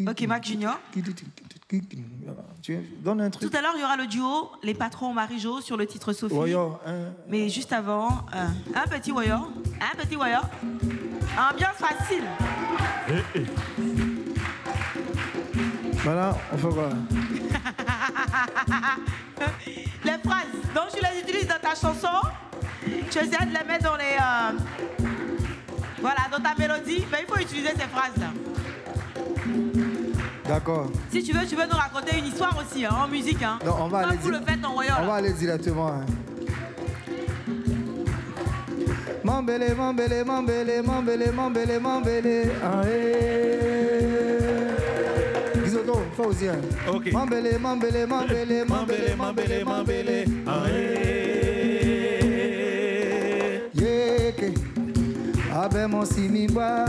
Ok, Marc Junior. Tu donnes un truc. Tout à l'heure, il y aura le duo Les Patrons Marie-Jo sur le titre Sophie. Warrior, Mais juste avant, un petit Warrior. Un petit Warrior. Ambiance facile. Voilà, on fait quoi? Les phrases, donc tu les utilises dans ta chanson. Tu essaies de les mettre dans les... Voilà, dans ta mélodie. Mais il faut utiliser ces phrases-là. D'accord. Si tu veux nous raconter une histoire aussi, hein, en musique. Hein. Non, on va aller vous le faites en voyant. On va aller directement. Hein. Mambele, mambele, mambele, mambele, mambele, mambele. Gisoto, faut aussi. Hein. Ok. Mambele, mambele, mambele, mambele, mambele, mambele. Yeke. Abe mon simimba.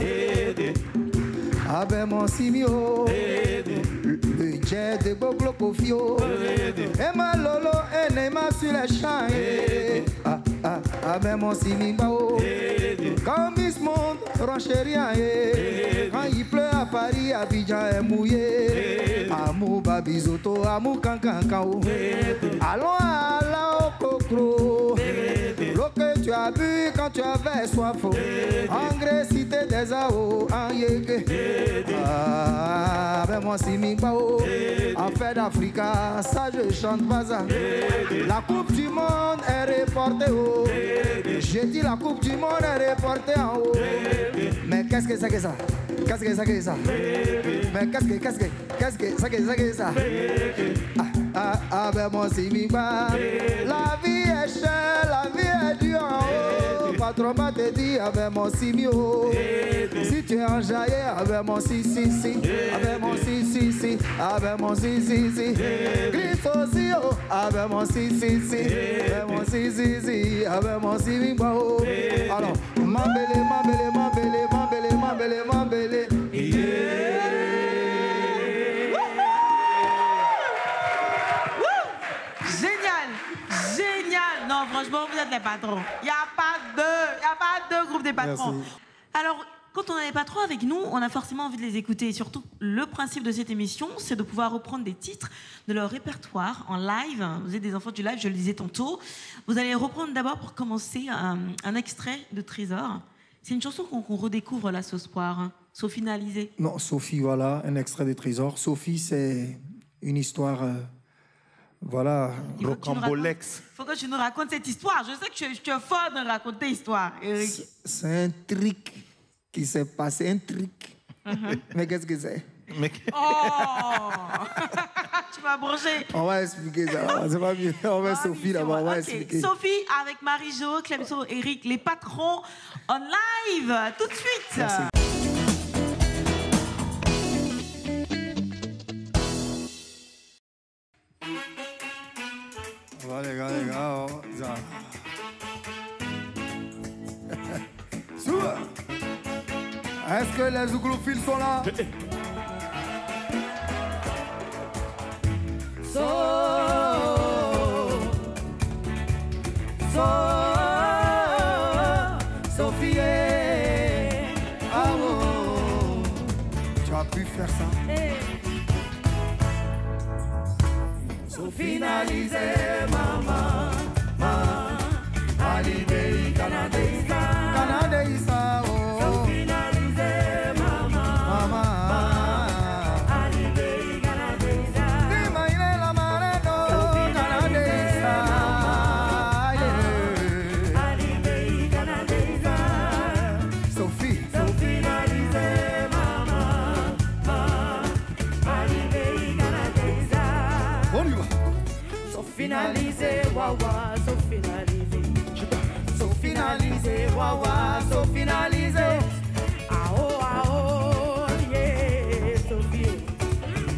Abe mon simio. Le jet de Boglo Kofio. Emma Lolo et Neymar sur les champs. Abe mon simimba. Quand Miss Monde renchérit. Quand il pleut à Paris, Abidjan est mouillé. Amour Babizoto, amour Cancancao. Allons à la Cocro. L'eau que tu as bu quand tu avais soif. Engrais Cité des Ao. Avec mon Simibao. En fait d'Africa, ça je chante pas ça. La Coupe du Monde est reportée haut. J'ai dit la Coupe du Monde est reportée en haut. Mais qu'est-ce que c'est que ça? Qu'est-ce que c'est que ça? Mais qu'est-ce que c'est que ça? Avec mon Simiba. La vie est chère, la vie est dure en haut. patron va te dire avec mon simio. Si tu es enjaillé avec mon si, avec mon si, avec mon si. Glisse aussi, oh, avec mon si, avec mon si, avec mon si, alors, mambele, mambele, mambele, mambele, mambele, mambele. Génial. Non, franchement, vous êtes les patrons. Il n'y a pas deux groupes des patrons. Merci. Alors, quand on a les patrons avec nous, on a forcément envie de les écouter. Et surtout, le principe de cette émission, c'est de pouvoir reprendre des titres de leur répertoire en live. Vous êtes des enfants du live, je le disais tantôt. Vous allez reprendre d'abord, pour commencer, un extrait de Trésor. C'est une chanson qu'on redécouvre là ce soir. Sophie Nalisé. Non, Sophie, voilà, un extrait de Trésor. Sophie, c'est une histoire... voilà, rocambolex. Il faut que tu nous racontes cette histoire. Je sais que tu es fort de raconter l'histoire, Eric. C'est un truc qui s'est passé, un truc. Mais qu'est-ce que c'est? Oh Tu m'as broché. On va expliquer ça. C'est pas mieux. On va Sophie là-bas, on va expliquer. Sophie avec Marie-Jo, Clemso, Eric, les patrons en live, tout de suite. Merci. Les gars, oh, ça. Est-ce que les zouglouphiles sont là? Sophie, ah oh, tu as pu faire ça. Finalisé, maman, Alibé, Canadaïsa, oh. Finalisé, maman, Alibé, Canadaïsa. Dima il est la marano, Canadaïsa, Alibé, Canadaïsa. Sophie, finalisé, maman, Alibé, Canadaïsa. On y va. Finalisé, wawa, so finalisé. So finalisé, wawa, so finalisé. Ah oh, yeah, Sophie.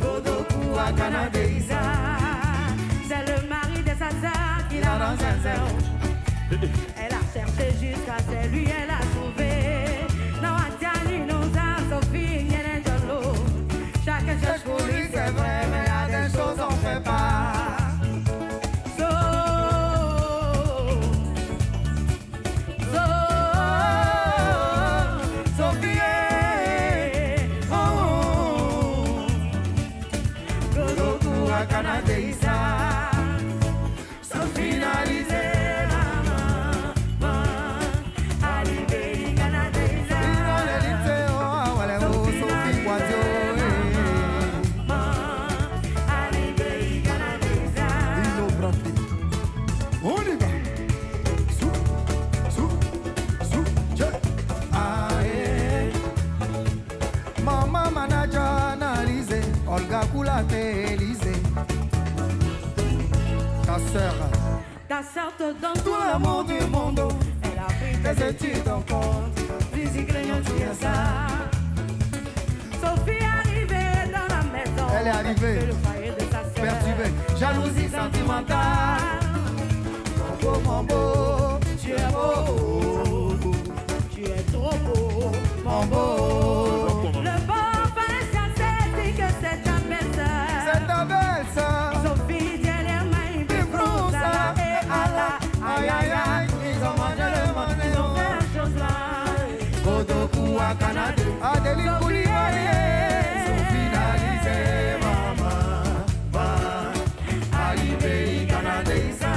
Godoku à Canadaïsa. C'est le mari de sa sœur qui l'a dans un zéro. Elle a cherché jusqu'à celui, elle a trouvé. Non, Atiani, nous a Sophie, y'en est de l'eau. Chacun cherche pour lui, c'est vrai, mais il y a des choses on fait pas. Ta sœur te donne tout l'amour du monde. Elle a pris tes études en compte. Physique, réunion, tu as ça. Sophie est arrivée dans la maison. Elle est arrivée. Le foyer de sa sœur. Perturbée. Jalousie sentimentale. Mon beau, tu es beau. Tu es trop beau, mon beau. Le bon Vincent dit que c'est ta belle-sœur. C'est ta belle-sœur. Sophie, aïe aïe aïe, ils ont mangé le monde, ils ont fait la chose là. Godoku à Canada, Adélie Koulibaly. Sophie Nalisé, maman, Alibé, Canadaïsa,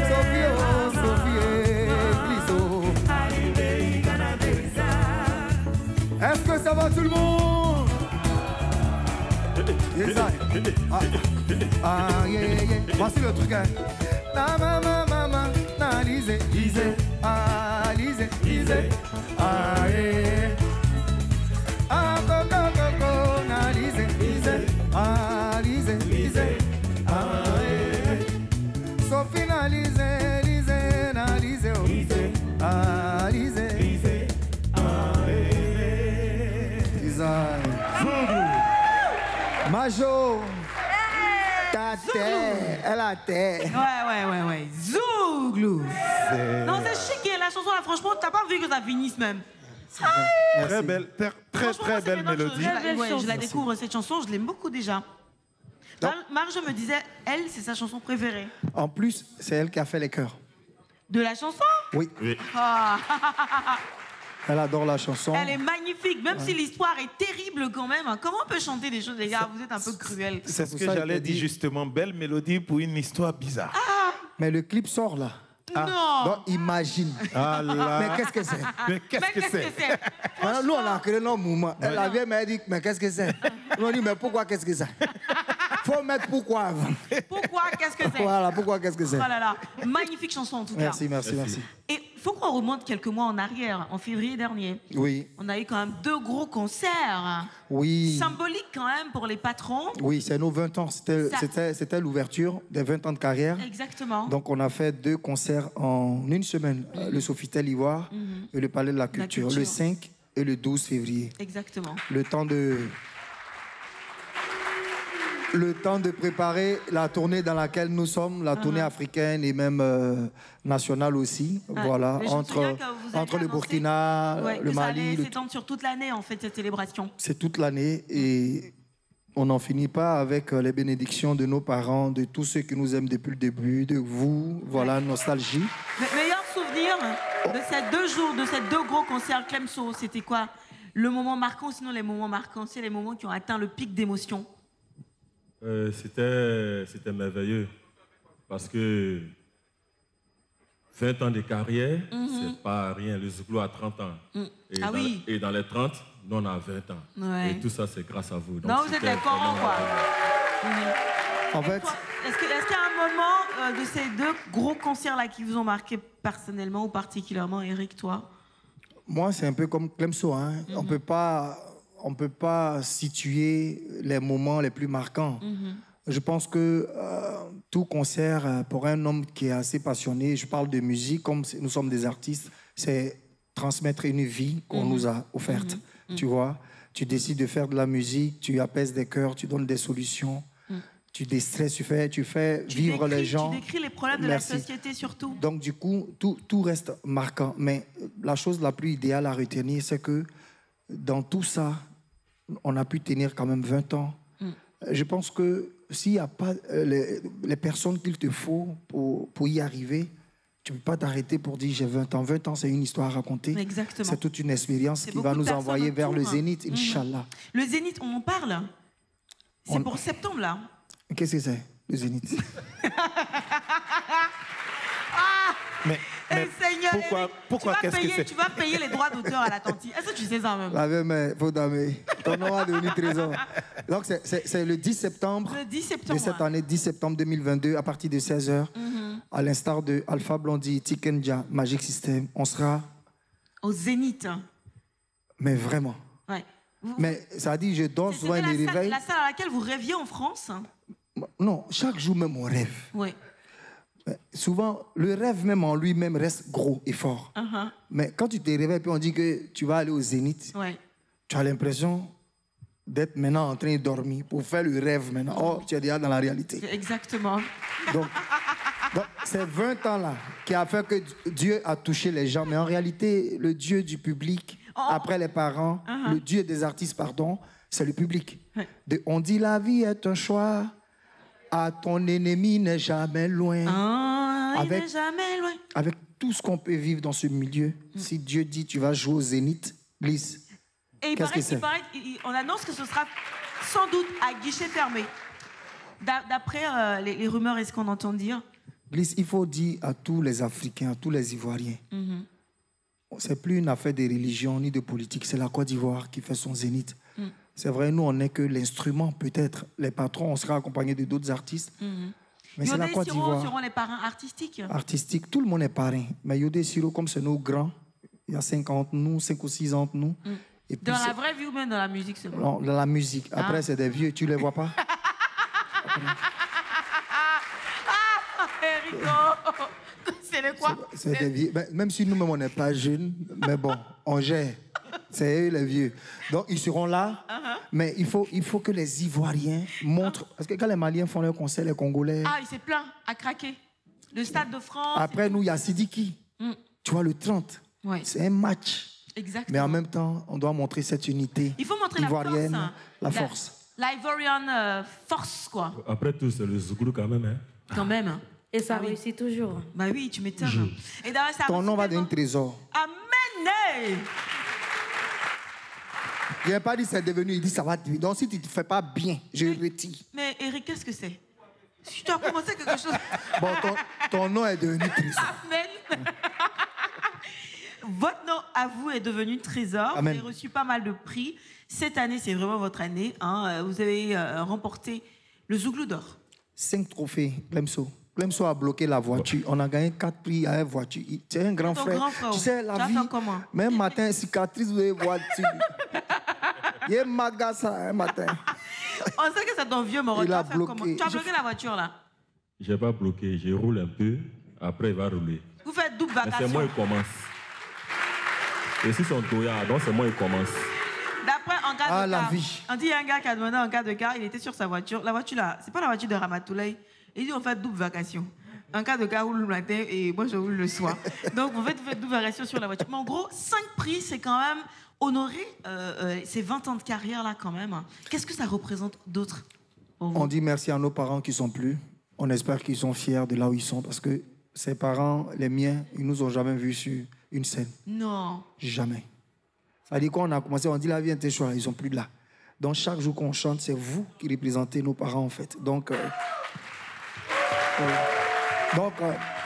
Sophie, oh, Sophie, Gliso, Alibé, Canadaïsa. Est-ce que ça va tout le monde? Ah, yeah, yeah. Voici le truc, hein. Na maman, na lisez, ah, lisez, ah, yeah. Ah, coco, na lisez, ah, lisez, ah, yeah. Sophie, na lisez, Majo. Ta terre, elle a terre. Ouais. Zouglou. Non, c'est chic, hein, la chanson, là, franchement, t'as pas vu que ça finisse même. Très belle, très belle mélodie. Je la découvre, cette chanson, je l'aime beaucoup déjà. Marge me disait, elle, c'est sa chanson préférée. En plus, c'est elle qui a fait les chœurs. De la chanson? Oui. Ah. Elle adore la chanson. Elle est magnifique, même si l'histoire est terrible quand même. Comment on peut chanter des choses, les gars? Vous êtes un peu cruels. C'est ce que j'allais dire justement. Belle mélodie pour une histoire bizarre. Mais le clip sort là. Non. Donc imagine. Ah là. Mais qu'est-ce que c'est? Mais qu'est-ce que c'est? Maintenant, nous, on a créé nos mouvements. La vieille m'a dit, mais qu'est-ce que c'est? Nous, on dit, mais pourquoi qu'est-ce que c'est? Faut mettre pourquoi avant. Pourquoi qu'est-ce que c'est? Voilà, pourquoi qu'est-ce que c'est? Oh là là. Magnifique chanson en tout cas. Merci. Et faut qu'on remonte quelques mois en arrière, en février dernier. Oui. On a eu quand même 2 gros concerts. Oui. Symboliques quand même pour les patrons. Oui, c'est nos 20 ans. C'était l'ouverture des 20 ans de carrière. Exactement. Donc, on a fait 2 concerts en une semaine. Le Sofitel Ivoire et le Palais de la Culture. Le 5 et le 12 février. Exactement. Le temps de préparer la tournée dans laquelle nous sommes, la tournée africaine et même nationale aussi. Voilà, entre le Burkina, le Mali. Ça s'étend sur toute l'année en fait cette célébration. C'est toute l'année et on n'en finit pas avec les bénédictions de nos parents, de tous ceux qui nous aiment depuis le début, de vous. Voilà, nostalgie. Meilleur souvenir de ces 2 jours, de ces 2 gros concerts Clemso, c'était quoi? Le moment marquant, sinon les moments marquants, c'est les moments qui ont atteint le pic d'émotion. C'était merveilleux parce que 20 ans de carrière, c'est pas rien. Le Zouglou a 30 ans. Et dans les 30, nous on a 20 ans. Ouais. Et tout ça, c'est grâce à vous. Donc, non, vous êtes les corons, quoi. En fait... Est-ce qu'il y a un moment de ces 2 gros concerts-là qui vous ont marqué personnellement ou particulièrement, Eric, toi? Moi, c'est un peu comme Clemso. Hein. On peut pas situer les moments les plus marquants. Je pense que tout concert, pour un homme qui est assez passionné, je parle de musique, comme nous sommes des artistes, c'est transmettre une vie qu'on nous a offerte. Tu vois, tu décides de faire de la musique, tu apaises des cœurs, tu donnes des solutions, tu déstresses, tu fais vivre les gens. Tu décris les problèmes de la société surtout. Donc du coup, tout reste marquant. Mais la chose la plus idéale à retenir, c'est que dans tout ça, on a pu tenir quand même 20 ans. Je pense que s'il n'y a pas les personnes qu'il te faut pour y arriver, tu ne peux pas t'arrêter pour dire j'ai 20 ans. 20 ans, c'est une histoire à raconter. Exactement. C'est toute une expérience qui va nous envoyer vers le Zénith, Inch'Allah. Le Zénith, on en parle? C'est pour septembre, là. Qu'est-ce que c'est, le Zénith? Mais Seigneur, pourquoi qu'est-ce que c'est? Tu vas payer les droits d'auteur à la tantine. Est-ce que tu sais ça même? Mais faut damer. Ton nom a devenu trésor. Donc c'est le 10 septembre. Le 10 septembre. De cette année, 10 septembre 2022, à partir de 16h, à l'instar de Alpha Blondie, Tikenja, Magic System, on sera... Au Zénith. Mais vraiment. Ouais. Mais ça dit, je dors souvent et me réveille. La salle à laquelle vous rêviez en France? Non, chaque jour même on rêve. Oui. Souvent, le rêve même en lui-même reste gros et fort. Mais quand tu te réveilles et on dit que tu vas aller au Zénith, tu as l'impression d'être maintenant en train de dormir pour faire le rêve maintenant. Oh, tu es déjà dans la réalité. Exactement. Donc c'est 20 ans-là qui a fait que Dieu a touché les gens. Mais en réalité, le Dieu du public, après les parents, le Dieu des artistes, pardon, c'est le public. On dit la vie est un choix. À ton ennemi n'est jamais loin. Il n'est jamais loin. Avec tout ce qu'on peut vivre dans ce milieu, si Dieu dit tu vas jouer au Zénith, Bliss. Et on annonce que ce sera sans doute à guichet fermé. D'après les rumeurs et ce qu'on entend dire. Bliss, il faut dire à tous les Africains, à tous les Ivoiriens, c'est plus une affaire de religion ni de politique, c'est la Côte d'Ivoire qui fait son Zénith. C'est vrai, nous, on n'est que l'instrument, peut-être. Les patrons, on sera accompagnés de d'autres artistes. Mais c'est la Côte d'Ivoire. Seront les parrains artistiques. Artistiques, tout le monde est parrain. Mais Yodé Siro, comme c'est nos grands, il y a 5 ou 6 ans entre nous. Et puis, dans la vraie vie ou même dans la musique, c'est bon? Non, dans la musique. Après, c'est des vieux, tu les vois pas? C'est quoi? C'est des vieux. Même si nous-mêmes, on n'est pas jeunes, mais bon, on gère. C'est eux les vieux. Donc, ils seront là. Mais il faut que les Ivoiriens montrent... Parce que quand les Maliens font leur concert, les Congolais... Ah, il s'est plein à craquer. Le Stade de France... Après, nous, il y a Sidiki. Tu vois, le 30. Ouais. C'est un match. Exactement. Mais en même temps, on doit montrer cette unité il faut montrer ivoirienne, la force. L'Ivorian force, quoi. Après tout, c'est le Zouglou quand même. Hein. Quand même. Et ça réussit toujours. Bah oui, tu m'étonnes. Et ça ton nom va devenir trésor. Amen. Il n'a pas dit c'est devenu, il dit ça va devenir. Donc si tu ne te fais pas bien, je retire. Mais Eric, qu'est-ce que c'est? Si tu as commencé quelque chose... Bon, ton nom est devenu trésor. Amen. Votre nom à vous est devenu trésor. Amen. Vous avez reçu pas mal de prix. Cette année, c'est vraiment votre année. Hein. Vous avez remporté le Zouglou d'or. 5 trophées, Clemso. Clemso a bloqué la voiture. On a gagné 4 prix à la voiture. C'est un grand frère. Tu sais, la vie, même matin, cicatrice de voiture. Il est magassa un matin. On sait que c'est ton vieux mort. Il a bloqué. Tu as bloqué la voiture, là? Je n'ai pas bloqué. Je roule un peu. Après, il va rouler. Vous faites double vacation. Mais c'est moi qui commence. Et si son Toya, donc c'est moi qui commence. D'après, en cas de la cas, vie. on dit il y a un gars qui a demandé en cas de cas, il était sur sa voiture. La voiture là, c'est pas la voiture de Ramatoulaye. Il dit on fait double vacation. En cas de cas, roule le matin et moi je roule le soir. Donc en fait, vous faites double vacation sur la voiture. Mais en gros, 5 prix, c'est quand même honorer ces 20 ans de carrière là quand même. Qu'est-ce que ça représente d'autre? On dit merci à nos parents qui sont plus. On espère qu'ils sont fiers de là où ils sont parce que ses parents, les miens, ils nous ont jamais vus sur une scène. Non. Jamais. Ça dit quand on a commencé, on dit la vie est un choix, ils sont plus là. Donc chaque jour qu'on chante, c'est vous qui représentez nos parents en fait. Donc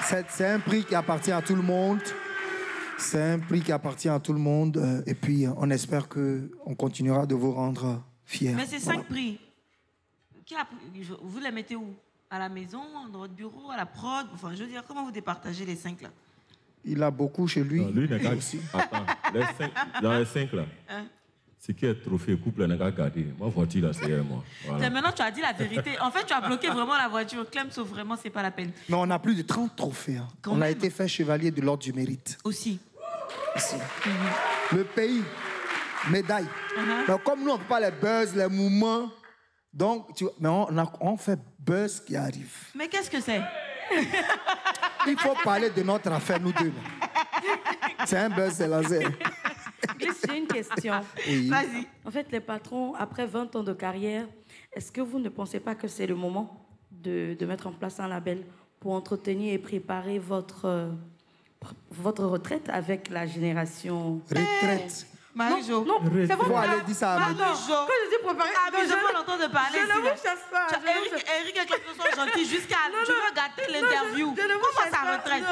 c'est un prix qui appartient à tout le monde. C'est un prix qui appartient à tout le monde. Et puis on espère qu'on continuera de vous rendre fiers. Mais ces 5 prix, vous les mettez où? À la maison, dans votre bureau, à la prod? Enfin, je veux dire, comment vous départagez les 5 là? Il a beaucoup chez lui. Non, lui, n'a qu'à... Attends, dans les 5 là, ce qui est trophée couple, n'a qu'à garder. Ma voiture là, c'est moi. Voilà. Maintenant, tu as dit la vérité. En fait, tu as bloqué vraiment la voiture. Clemso, vraiment, c'est pas la peine. Mais on a plus de 30 trophées. Hein. On a été fait chevalier de l'ordre du mérite. Aussi. Le pays, médaille. Mais comme nous, on ne fait pas les buzz, les mouvements. Donc, mais on fait buzz qui arrive. Mais qu'est-ce que c'est? Il faut parler de notre affaire, nous deux. C'est un buzz, c'est laser. J'ai une question. Oui. Vas-y. En fait, les patrons, après 20 ans de carrière, est-ce que vous ne pensez pas que c'est le moment de mettre en place un label pour entretenir et préparer votre retraite avec la génération... Retraite. Marie-Jo. Non, c'est bon. Faut aller dire ça à Marie-Jo. Quand je dis préparer... Je veux l'entendre parler. Je ne vous chasse pas. Eric et Clemso sont gentils jusqu'à... Je veux gâter l'interview. Comment ça retraite?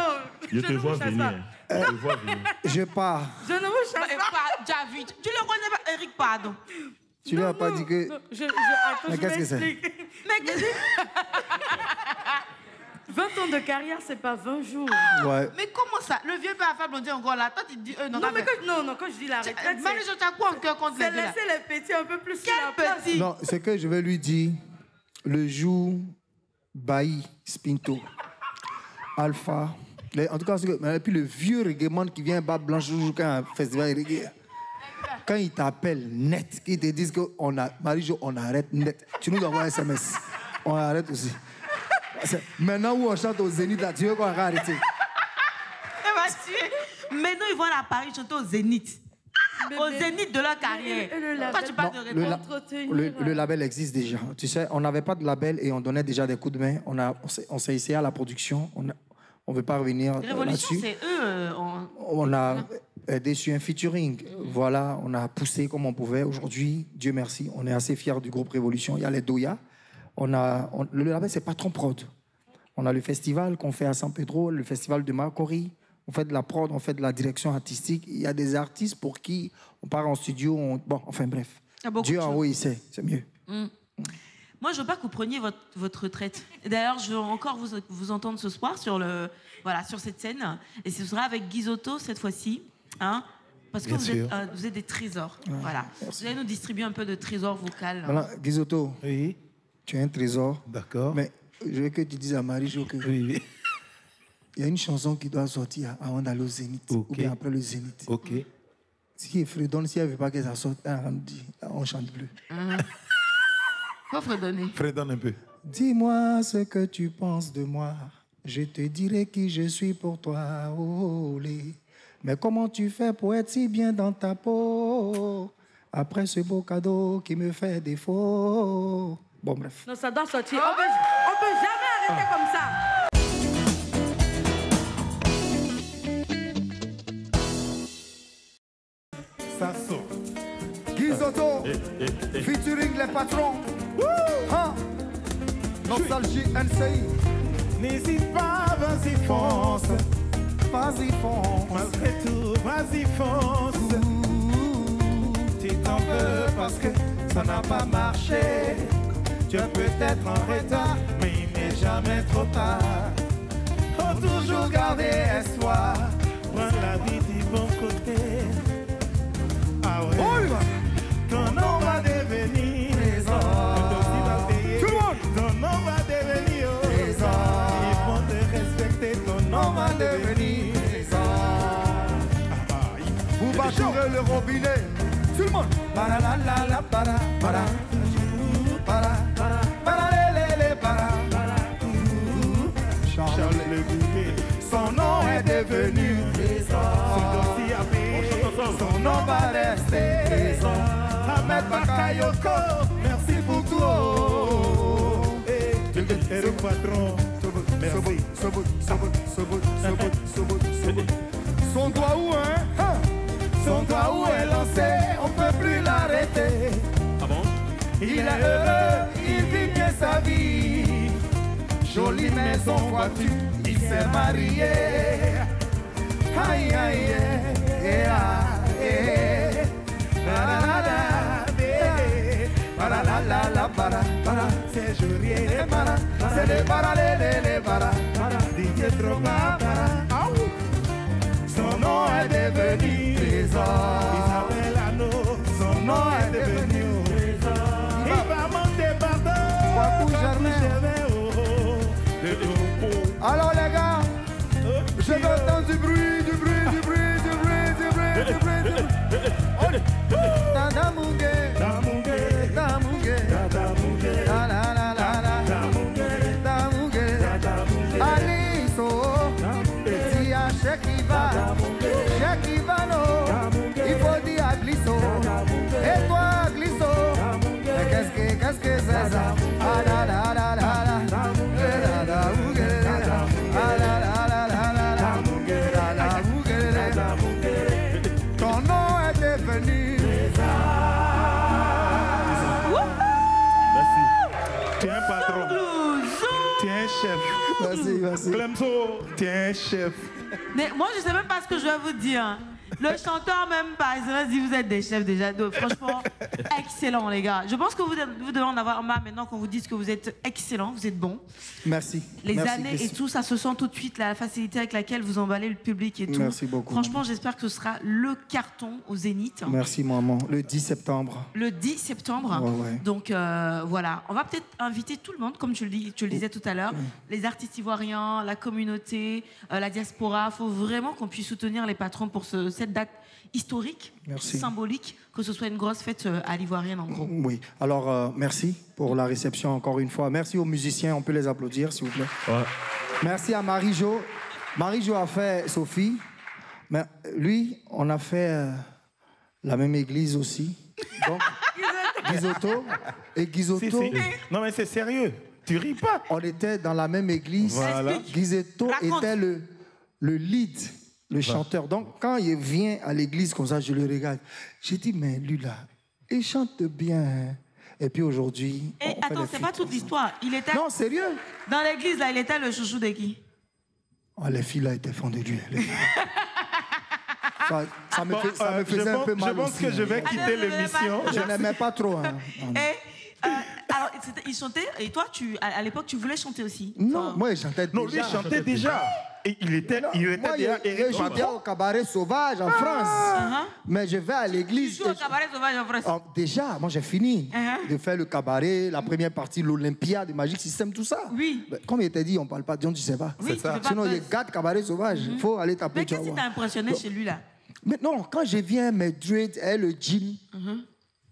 Je te vois venir. Je te vois venir. Je pars. Je ne vous chasse pas. David, tu le connais pas, Eric, pardon. Tu lui as pas dit que... Mais qu'est-ce que c'est? Mais qu'est-ce que 20 ans de carrière, c'est pas 20 jours. Ouais. Mais comment ça? Le vieux père faible, on dit encore là. Toi, tu dis non. Non, mais quand je dis la retraite, Marie-Jo, tu as quoi en cœur contre les c'est deux là? laisser les petits un peu plus sur la Quel place. petit? Non, c'est que je vais lui dire, le jour, Bailly, Spinto, Alpha, en tout cas, et puis le vieux reggaeman qui vient battre Blanche quand un festival reggae. Quand il t'appelle net, qu'ils te disent que Marie-Jo, on arrête net. Tu nous envoies un SMS. On arrête aussi. Maintenant où on chante au Zénith, là, tu veux qu'on arrête? Elle va tuer. Maintenant, ils vont à Paris chanter au Zénith. Au Zénith de leur carrière. Toi, tu parles de réponse. Le label existe déjà. Tu sais, on n'avait pas de label et on donnait déjà des coups de main. On s'est essayé à la production. On ne veut pas revenir Révolution, là-dessus. c'est eux. On a aidé sur un featuring. Voilà, on a poussé comme on pouvait. Aujourd'hui, Dieu merci, on est assez fiers du groupe Révolution. Il y a les Doya. Le label, c'est Patron Prod. On a le festival qu'on fait à San Pedro, le festival de Macori. On fait de la prod, on fait de la direction artistique. Il y a des artistes pour qui on part en studio. Bon, enfin bref. Dieu en haut, il sait. C'est mieux. Moi, je veux pas que vous preniez votre retraite. D'ailleurs, je veux encore vous entendre ce soir sur cette scène. Et ce sera avec Guizotto cette fois-ci. Hein, parce que vous êtes des trésors. Voilà. Merci. Vous allez nous distribuer un peu de trésors vocaux. Voilà, Guizotto. Oui. Tu es un trésor. D'accord. Mais je veux que tu dises à Marie-Jo que... Oui. Il y a une chanson qui doit sortir avant d'aller au Zénith. Okay. Ou bien après le Zénith. OK. Si Fredonne, si elle ne veut pas que ça sorte, elle me dit, on ne chante plus. Faut fredonner. Fredonne un peu. Dis-moi ce que tu penses de moi. Je te dirai qui je suis pour toi. Oh, mais comment tu fais pour être si bien dans ta peau après ce beau cadeau qui me fait défaut? Bon, bref. Non, ça doit sortir. On peut jamais arrêter comme ça. Ça sort. Guizotto, featuring les patrons. Hein? Nostalgie NCI. N'hésite pas, vas-y fonce. Vas-y, fonce. Malgré tout, vas-y fonce. Tu t'en veux parce que ça n'a pas marché. Tu peux être en retard, mais il n'est jamais trop tard. Faut toujours garder espoir. Prends la vie du bon côté. Ah ouais. Ton nom va devenir trésor. Tout le monde. Ton nom va devenir trésor. Ils vont te respecter. Ton nom va devenir trésor. Vous batturez le robinet. Tout le monde. Para la la la para para para para lele para. Charles Le Goulet. Son nom est devenu trésor. Son nom va rester trésor. Ahmed Bakayoko, merci pour tout. Et le patron, merci. Son doigt où, hein? Son doigt où est lancé, on peut plus l'arrêter. Ah bon? Il est heureux, il vit bien sa vie. Jolie maison, vois-tu, il s'est marié. Aïe, aïe, aïe, aïe. C'est Jourier, c'est les para, les para. Didier Drogba, son nom est devenu trésor. Isabelle Ano, son nom est devenu trésor. Il va monter pardon. Alors les gars, je veux entendre du bruit. Il faut dire à Glisso. Et toi, Glisso, qu'est-ce que c'est ça? Ah la la la la la. Ton nom est devenu. Merci. Tu es un patron. Tu es un chef. Merci. Clemso, tu es un chef. Mais moi, je ne sais même pas ce que je dois vous dire. Le chanteur même, par exemple, dit vous êtes des chefs déjà. Donc, franchement, excellent, les gars. Je pense que vous devez en avoir marre maintenant qu'on vous dise que vous êtes excellent, vous êtes bon. Merci. Les Merci, années Christy. et tout, ça se sent tout de suite, la facilité avec laquelle vous emballez le public et tout. Merci beaucoup. Franchement, j'espère que ce sera le carton au Zénith. Merci, maman. Le 10 septembre. Le 10 septembre. Ouais. Donc voilà, on va peut-être inviter tout le monde, comme tu le disais tout à l'heure, les artistes ivoiriens, la communauté, la diaspora. Il faut vraiment qu'on puisse soutenir les patrons pour cette date historique, Merci. symbolique, que ce soit une grosse fête à l'ivoirienne en gros. Oui. Alors, merci pour la réception encore une fois. Merci aux musiciens. On peut les applaudir, s'il vous plaît. Ouais. Merci à Marie-Jo. Marie-Jo a fait Sophie. Mais lui, on a fait la même église aussi. Donc, Guizotto et Guizotto. Si. Non, mais c'est sérieux. Tu ris pas. On était dans la même église. Voilà. Guizotto était le lead, le chanteur. Donc, quand il vient à l'église comme ça, je le regarde. J'ai dit, mais lui là, il chante bien. Hein. Et puis aujourd'hui. Et attends, c'est pas toute l'histoire. Il était. Non, sérieux. Dans l'église, là, il était le chouchou de qui? Oh, les filles là étaient fondées de lui. Ça me faisait un peu mal. Je pense aussi, que je vais hein. quitter l'émission. Je n'aimais pas trop. Hein. Alors, il chantait, et toi, à l'époque, tu voulais chanter aussi? Non, moi, il chantait déjà. Non, lui, il chantait déjà. Et il était Moi, déjà je chantais au cabaret sauvage en France. Mais je vais à l'église. Tu joues au cabaret sauvage en France? Déjà, moi, j'ai fini de faire le cabaret, la première partie, l'Olympia, de Magic System, tout ça. Oui. Mais comme il était dit, on ne parle pas, Dion, tu sais pas. Oui, C'est ça. Sinon, il y a 4 cabarets sauvages. Il faut aller taper. Mais qu'est-ce qui t'a impressionné chez lui, là? Mais non, quand je viens, mes dreads et le jean,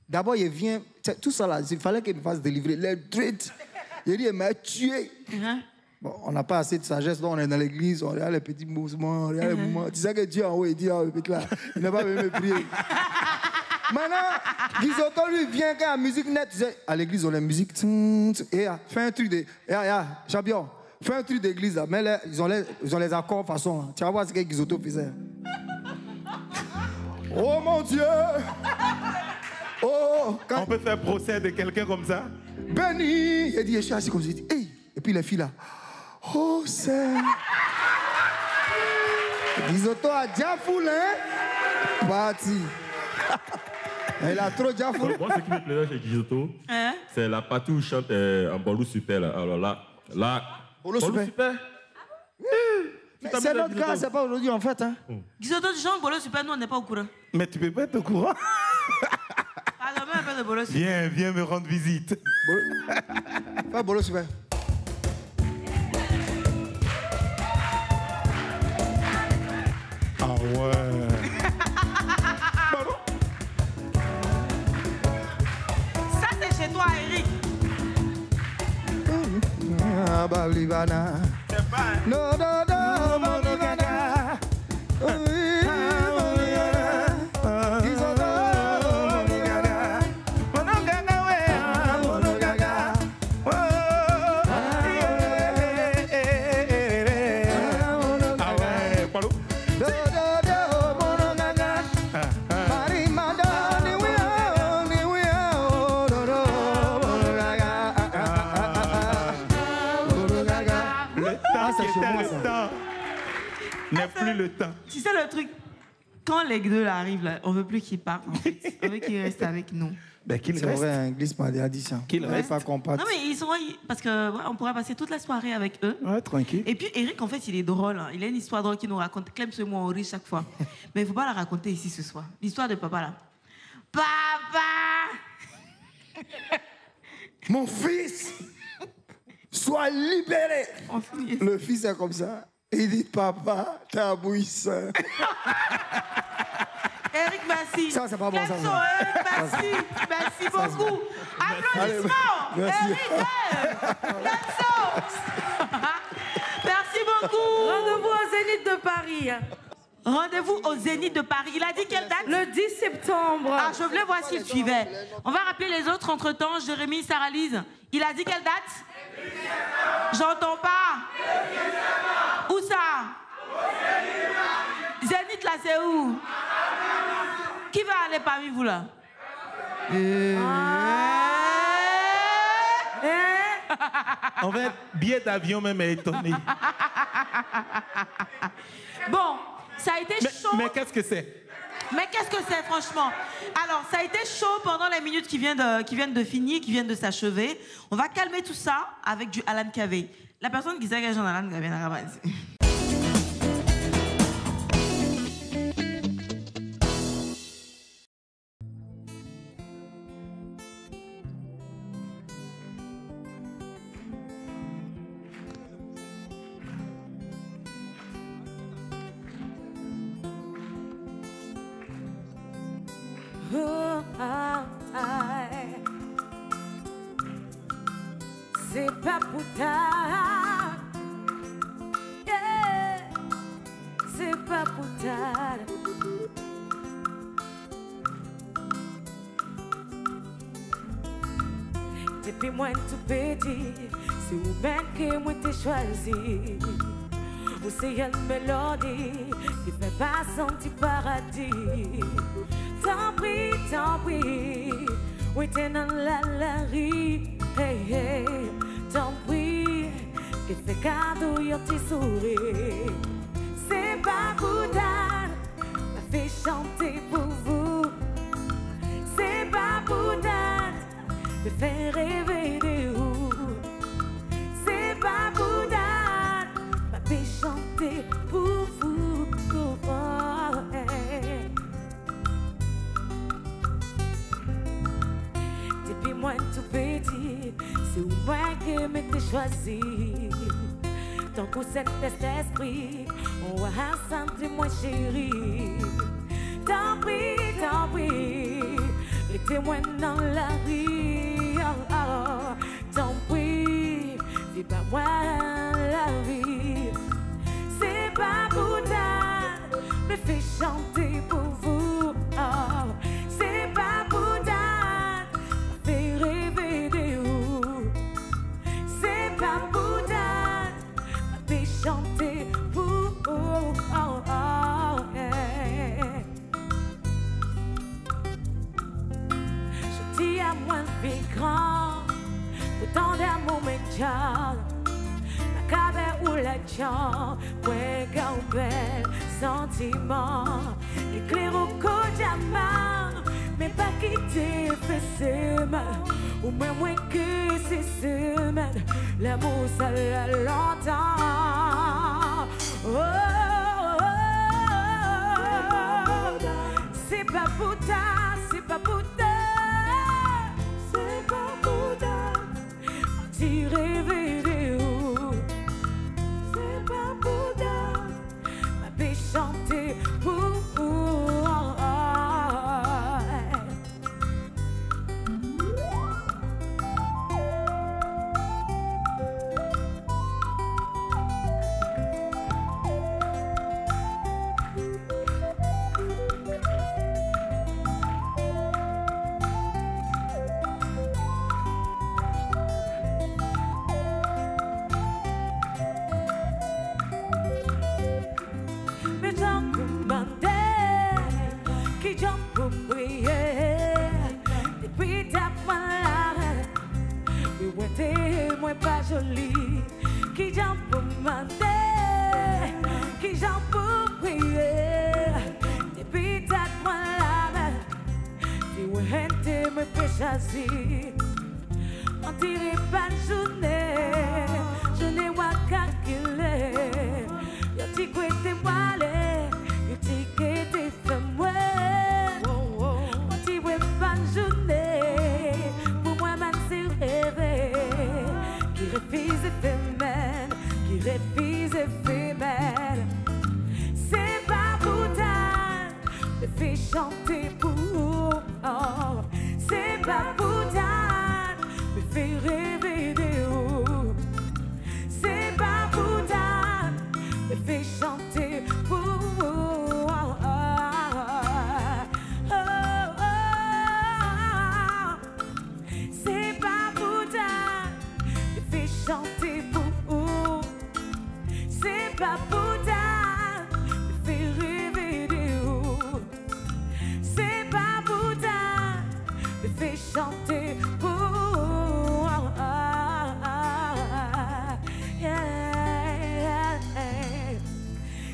d'abord, il vient, tout ça là, il fallait qu'il me fasse délivrer. Les dreads, il dit, il m'a tué. Bon, on n'a pas assez de sagesse, donc on est dans l'église, on regarde les petits mouvements, on regarde les mouvements. Tu sais que Dieu en haut, il dit, ah, le petit là, il n'a pas même prier. Maintenant, Guizotto, lui, vient quand la musique nette, tu sais, à l'église, on a la musique. Et fais un truc de. Champion, fais un truc d'église là. Mais là, ils ont les accords façon. Là. Tu vas voir ce que Guizotto faisait. Oh mon Dieu! Oh! On peut faire procès de quelqu'un comme ça? Béni! Il dit, je suis assis comme ça. Il dit, hey! Et puis les filles là. Oh, c'est. Guizotto a déjà foulé. Parti. Elle a trop déjà foulé. Moi, ce qui me plaisait chez Guizotto, c'est la partie où il chante en Bolou Super. Là. Alors là. Bolou Super. Mais c'est notre cas, c'est pas aujourd'hui en fait. Hein. Guizotto, tu chantes Bolou Super, nous on n'est pas au courant. Mais tu peux pas être au courant. Alors, même un peu de Bolou Super. Viens me rendre visite. Pas Bolou Super. Ah ouais. Ça c'est chez toi, Eric. Ah, Bablibana. C'est pas. Non, non, non, mon gaga. N'est plus le temps. Tu sais le truc, quand les deux là arrivent, là, on veut plus qu'ils partent en fait. On veut qu'ils restent avec nous. Ben qu'il c'est reste. vrai, un glissement d'addition. Qu'il reste. Pas qu'on parte. Non mais ils sont parce que ouais, on pourrait passer toute la soirée avec eux. Ouais, tranquille. Et puis Eric en fait il est drôle, hein. Il a une histoire drôle qu'il nous raconte. Clem ce moi on rit chaque fois. Mais il faut pas la raconter ici ce soir. L'histoire de papa là. Papa. Mon fils, sois libéré. Le fils est comme ça. Il dit, papa, t'es abouissant. Eric, merci. Ça, c'est pas bon, ça. Merci, merci beaucoup. Applaudissements. Merci. Eric, merci beaucoup. Rendez-vous au Zénith de Paris. Rendez-vous au Zénith de Paris. Il a dit quelle date? Le 10 septembre. Ah, je voulais voir s'il suivait. On va rappeler les autres entre-temps. Jérémy, Sarah-Lise. Il a dit quelle date? J'entends pas. Où ça? Zénith, là, c'est où? Qui va aller parmi vous, là? En fait, billet d'avion même est étonné. Bon, ça a été chaud. Mais qu'est-ce que c'est? Mais qu'est-ce que c'est, franchement? Alors, ça a été chaud pendant les minutes qui viennent de finir, qui viennent de s'achever. On va calmer tout ça avec du Alan Kavé. La personne qui s'engage en Alan Kavé, n'a pas dit. C'est pas pour tard. Yeah. C'est pas pour tard. Depuis moi tout petit, c'est vous-même que moi t'ai choisi. Vous c'est une mélodie qui fait pas sentir paradis. Tant pis, oui t'es dans la rue. Hey, hey, tant pis, qui fait cadeau y'a tes sourires. C'est pas pour tard, m'a fait chanter pour vous. C'est pas pour tard, me faire rêver de vous. C'est pas pour tard, m'a fait chanter pour vous. Oh, hey. Depuis moi tout petit, c'est moi qui m'étais choisi. Tant que cet esprit, on va sentir moi chérie. t'en prie, les témoins dans la rue, t'en prie, vis pas moi la vie. C'est pas pour ta, me fais chanter pour vous. C'est pas pour ta, me fais rêver de vous. C'est pas pour ta, me fais chanter pour vous. Je dis à moi de vie grand, autant d'amour médial. La cabane ou la chambre, ouais, qu'un bel sentiment. Éclair au codamar, mais pas quitter, fait mal. Ou même moins que ces semaines, l'amour ça l'a longtemps. C'est pas pour ta, c'est pas pour ta, c'est pas pour ta. T'y rêver de où? C'est pas pour ta, ma vie chanter pour vous. Pas joli, qui j'en peux demander, qui j'en peux prier. Depuis ta moi la main, tu veux henter me péchasi. On dirait pas de journée, je n'ai pas qu'à qu'il est. Yo t'y quoi t'es voilé, yo t'y quoi t'es fait moi. On dirait pas de journée, pour moi man c'est rêver. Qui refuse éphémère, qui refuse éphémère. C'est pas pour ta, me fait chanter pour. C'est pas pour ta, me fait rêver de haut. C'est pas pour ta, me fait chanter pour. C'est pas pour ta, chanter pour vous. C'est pas pour ta, me faire rêver de vous. C'est pas pour ta, me faire chanter pour vous.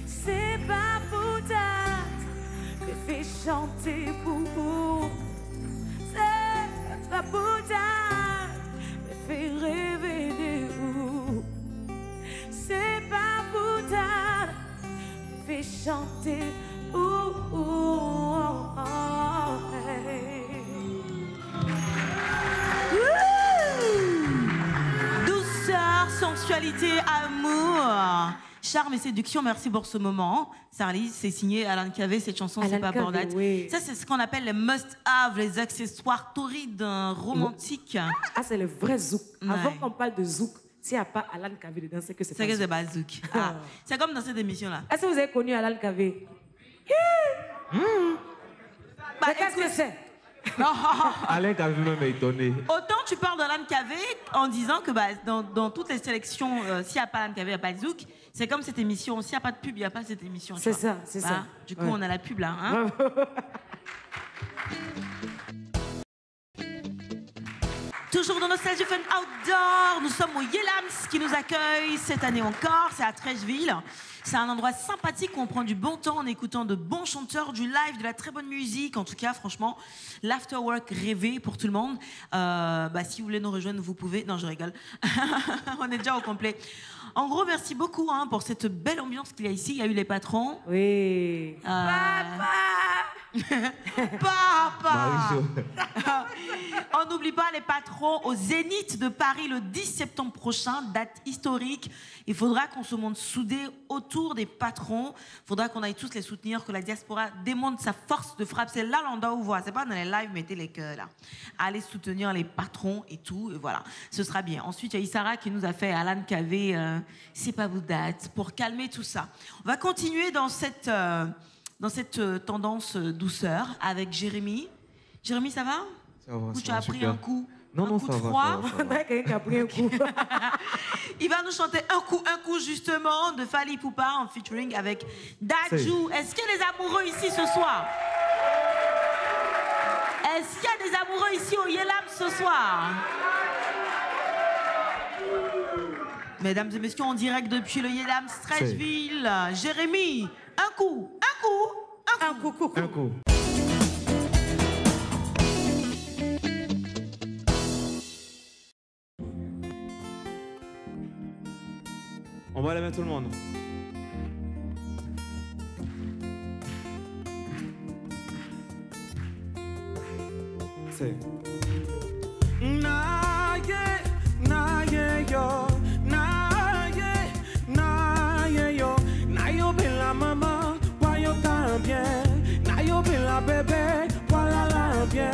C'est pas pour ta, me faire chanter pour vous. C'est pas pour ta, me faire rêver de vous. C'est pas pour ta, me faire chanter pour vous. Douceur, sensualité, amour, charme et séduction. Merci pour ce moment. Sarly, c'est signé Alan Kavé. Cette chanson, c'est pas pour date. Oui. Ça, c'est ce qu'on appelle les must-have, les accessoires torrides, romantiques. Ah, c'est le vrai zouk. Ouais. Avant qu'on parle de zouk, s'il n'y a pas Alan Kavé dedans, c'est que c'est pas C'est que zouk. c'est pas zouk. Ah. C'est comme dans cette émission-là. Est-ce que vous avez connu Alan Kavé? Bah, Qu'est-ce que c'est? Alain Kavé même est étonné. Autant tu parles d'Alan Kavé en disant que bah, dans toutes les sélections, s'il n'y a pas Alan Kavé, il n'y a pas de zouk. C'est comme cette émission. S'il n'y a pas de pub, il n'y a pas cette émission. C'est ça, c'est ça. Du coup, on a la pub là. Hein. Toujours dans Nostalgie Fun Outdoor, nous sommes au Yelams qui nous accueille cette année encore. C'est à Trècheville. C'est un endroit sympathique où on prend du bon temps en écoutant de bons chanteurs, du live, de la très bonne musique. En tout cas, franchement, l'afterwork rêvé pour tout le monde. Si vous voulez nous rejoindre, vous pouvez. Non, je rigole. On est déjà au complet. En gros, merci beaucoup pour cette belle ambiance qu'il y a ici. Il y a eu les patrons. Oui. Papa Papa. On n'oublie pas les patrons au Zénith de Paris le 10 septembre prochain, date historique. Il faudra qu'on se montre soudés autour des patrons. Il faudra qu'on aille tous les soutenir, que la diaspora démontre sa force de frappe. C'est là l'on doit vous voir. C'est pas dans les lives, mettez les cœurs là. Allez soutenir les patrons et tout. Et voilà, ce sera bien. Ensuite, il y a Issara qui nous a fait Alan Kavé, c'est pas vous date, pour calmer tout ça. On va continuer dans cette tendance douceur avec Jérémy. Jérémy, ça va? Ça va, Ou ça tu va, as pris super. un coup? Non, un non, coup ça de va, froid. ça va, ça va. Quelqu'un qui a pris un coup. Il va nous chanter un coup justement de Fally Ipupa en featuring avec Dadju. Est-ce qu'il y a des amoureux ici ce soir? Est-ce qu'il y a des amoureux ici au Yelam ce soir? Mesdames et messieurs, en direct depuis le Yelam Stressville, Jérémy, un coup. Un coup. On va la mettre tout le monde. C'est. Bébé, voilà la bien.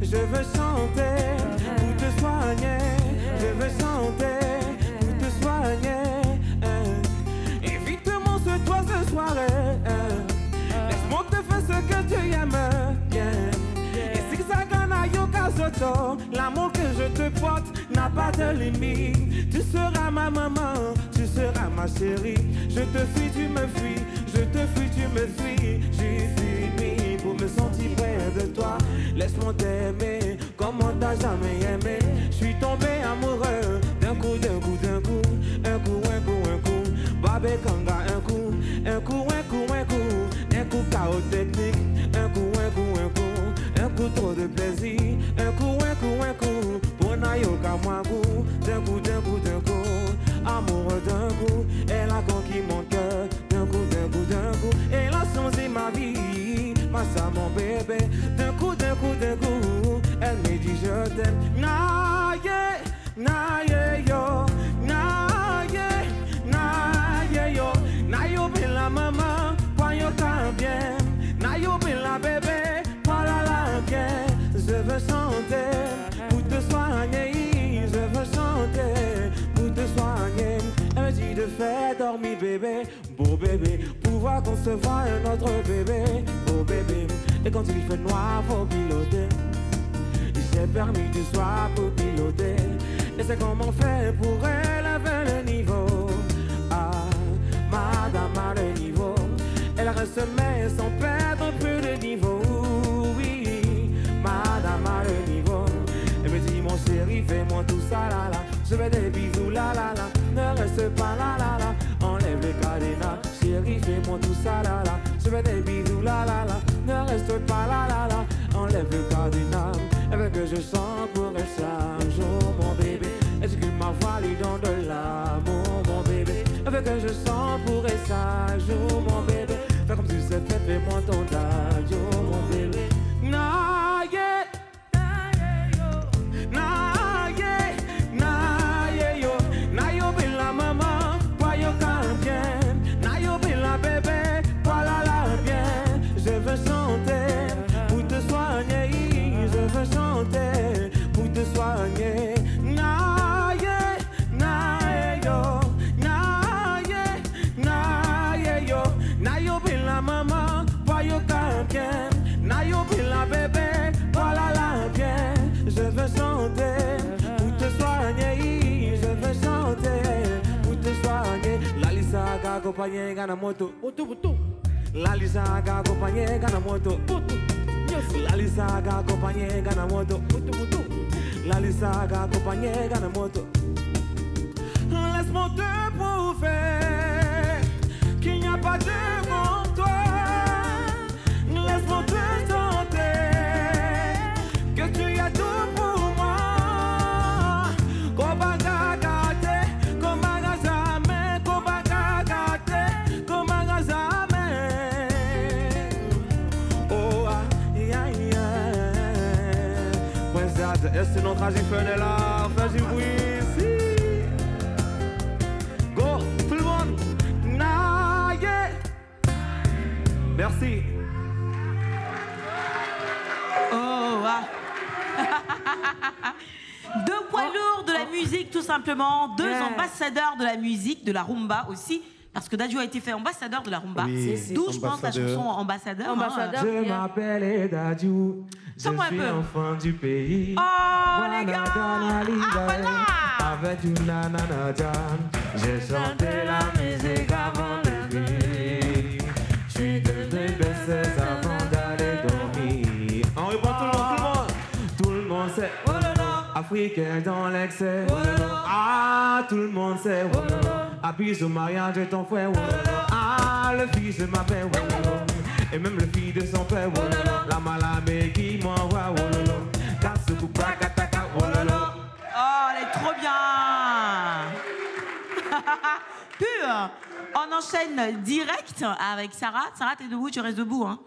Je veux chanter pour te soigner. Je veux chanter pour te soigner. Évite-moi ce toi ce soirée. Laisse-moi te faire ce que tu aimes. Et si ça gagne à Yoka Soto, l'amour que je te porte n'a pas de limite. Tu seras ma maman, tu seras ma chérie. Je te fuis, tu me fuis. Je te fuis, tu me fuis. J'ai fini pour me sentir près de toi. Laisse-moi t'aimer comme on t'a jamais aimé. Je suis tombé amoureux d'un coup. Babé Kanga, un coup. Un coup chaos technique. Un coup trop de plaisir. Un coup. Pour Nayoka Mwaku. D'un coup. Amoureux d'un coup. Elle a conquis mon cœur. D'un coup. Elle a changé ma vie. Ma soeur, mon bébé. D'un coup. Elle me dit je t'aime. Nayo bin la maman, pas yo tan bien. Nayo bin la bébé, pas la bien. Je veux chanter pour te soigner. Je veux chanter pour te soigner. Elle me dit de faire dormir bébé, beau bébé. Pouvoir concevoir un autre bébé, beau bébé. Et quand il fait noir, faut piloter. J'ai permis du soir pour piloter. Et c'est comment faire pour élever le niveau. Madame a le niveau. Elle reste mais sans perdre plus de niveau. Oui, madame a le niveau. Elle me dit mon chéri, fais-moi tout ça là là. Je veux des bisous là là là. Ne reste pas là là là. Enlève le cadenas. Chéri, fais-moi tout ça là là. Je veux des bisous là là là. Ne reste pas là là là. Enlève le cadenas. Elle veut que je chante pour elle chaque jour, mon bébé. Est-ce que ma voix lui donne de l'amour, mon bébé? Elle veut que je chante pour elle chaque jour, mon bébé. Fais comme si c'était fait, fais-moi ton radio, mon bébé. Nayo bin la maman, pas yo bien. Nayo bin la bébé, voilà la bien. Je veux chanter pour te soigner. Je veux chanter pour te soigner. Nayo bin la maman, pas yo bien. Nayo bin la bébé, voilà la bien. Je veux chanter pour te soigner. Je veux chanter pour te soigner. La Lisa ga accompagné gana moto. La Lisa ga accompagné gana moto. La Lisa ga accompagné gana moto. La Lisa ga accompagné gana moto. Laisse-moi te prouver qu'il n'y a pas de mon toi. Laisse-moi te chanter que tu as tout pour moi. Kobaga gâté, kobaga jamais, kobaga gâté, kobaga jamais. Oh ah, Est-ce que notre Azifen est là? Fais du bruit ici. Go, tout le monde. Nah, yeah. Merci. Oh, ah. Deux poids lourds de la musique, tout simplement. Deux ambassadeurs de la musique, de la rumba aussi. Parce que Dadju a été fait ambassadeur de la rumba. Oui, d'où je pense la chanson ambassadeur. Je m'appelle Dadju. Je suis enfant du pays. Oh, les gars! Avec du nananajan, j'ai chanté la musique avant de vivre. Je suis devenu berceuse avant d'aller dormir. On répond tout le monde sait. Africain dans l'excès. Ah, tout le monde sait. Abuse au mariage de ton frère. Ah, le fils de ma mère. Et même le fils de son père. La malamé qui m'envoie. Oh, elle est trop bien. Pur. On enchaîne direct avec Sarah. Sarah, t'es debout, tu restes debout. Hein.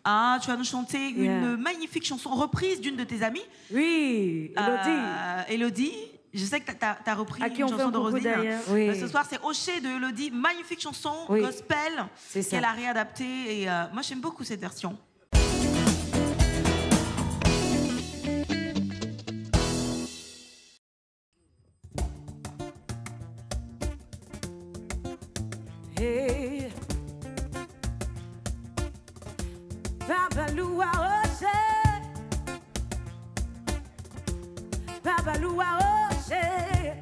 Ah, tu vas nous chanter une magnifique chanson reprise d'une de tes amies. Oui, Elodie. Elodie. Je sais que tu as repris une chanson de Rosine. Oui. Ce soir, c'est Hocher de Elodie. Magnifique chanson, gospel, qu'elle a réadaptée. Et moi, j'aime beaucoup cette version. Hey. Babaloua Hocher. Babaloua Hocher.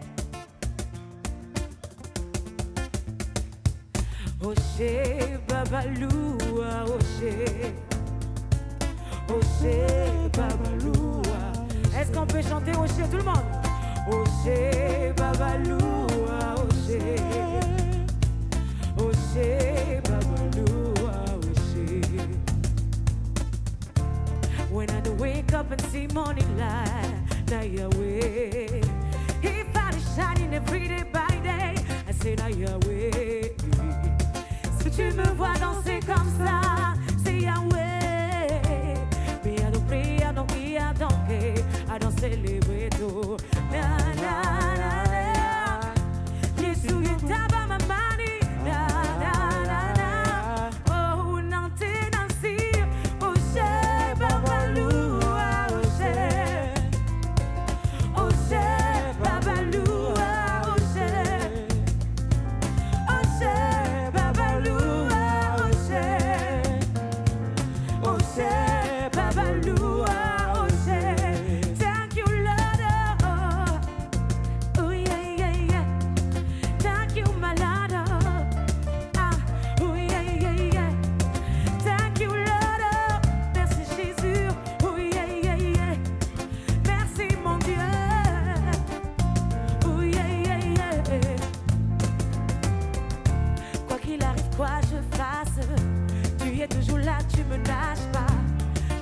Hocher, Babaloua Hocher. Hocher, Babaloua. Est-ce qu'on peut chanter Hocher tout le monde? Hocher, Babaloua Hocher. Hocher, Babaloua Hocher. When I wake up and see morning light, now Yahweh. He found it shining every day by day. I say now Yahweh. Si tu me vois danser comme ça, c'est Yahweh. Mais I don't pray, I don't eat, I don't care, I don't celebrate tout. Na na na na. Yesu yetaba mamani. Na na na na. Oh nanti nansi. Hocher, Babaloua Hocher. Hocher, Babaloua Hocher. Hocher, Babaloua Hocher. Hocher, Babaloua Hocher. Thank you, Lord. Oh yeah, yeah, yeah. Thank you, my Lord. Ah, oh yeah, yeah, yeah. Thank you, Lord. Merci Jésus. Oh yeah, yeah, yeah. Merci mon Dieu. Oh yeah, yeah, yeah. Quoi qu'il arrive, quoi je fasse, tu es toujours là, tu me lâches pas.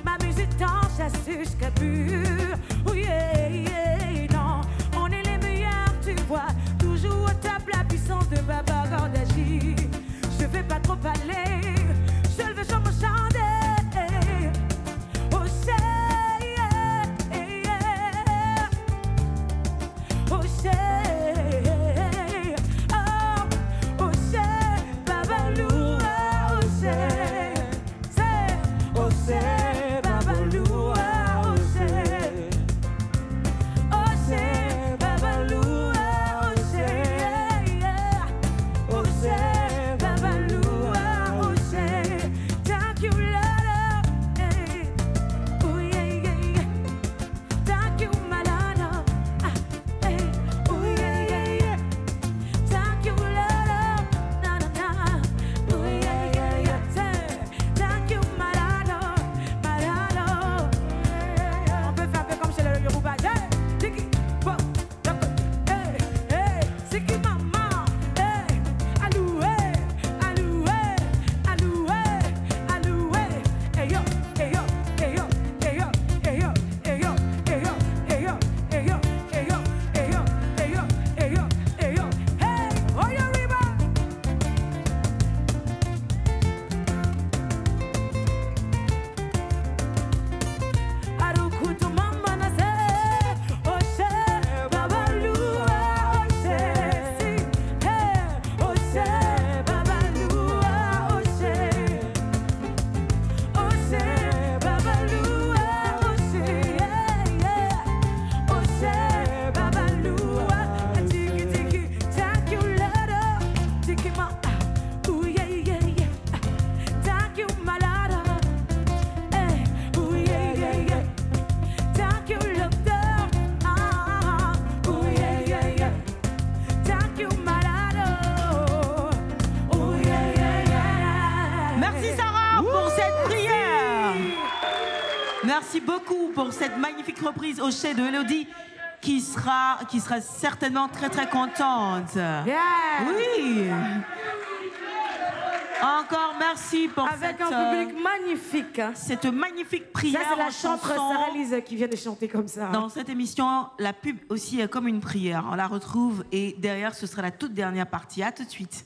Ma musique t'enchasse jusqu'à but. Oh yeah, yeah, non, on est les meilleurs, tu vois. Toujours au top, la puissance de Baba God agit. Je vais pas trop parler, je le veux sur mon chanter. Oh yeah, yeah. Oh yeah, oh, oh yeah, Babaloua, oh yeah. Fatima. Ooh, yeah, yeah, yeah. Thank you, my Lord. Ooh, yeah, yeah, yeah. Thank you, doctor. Ooh, yeah, yeah, yeah. Thank you, my Lord. Ooh, yeah, yeah, yeah. Merci Sarah pour cette prière. Merci beaucoup pour cette magnifique reprise au chai de Elodie qui sera certainement très très contente. Oui. Encore merci pour avec un public magnifique. Cette magnifique prière. Ça, c'est la en chanteuse chanson. Sarah-Lise qui vient de chanter comme ça. Dans cette émission, la pub aussi est comme une prière. On la retrouve et derrière, ce sera la toute dernière partie. À tout de suite.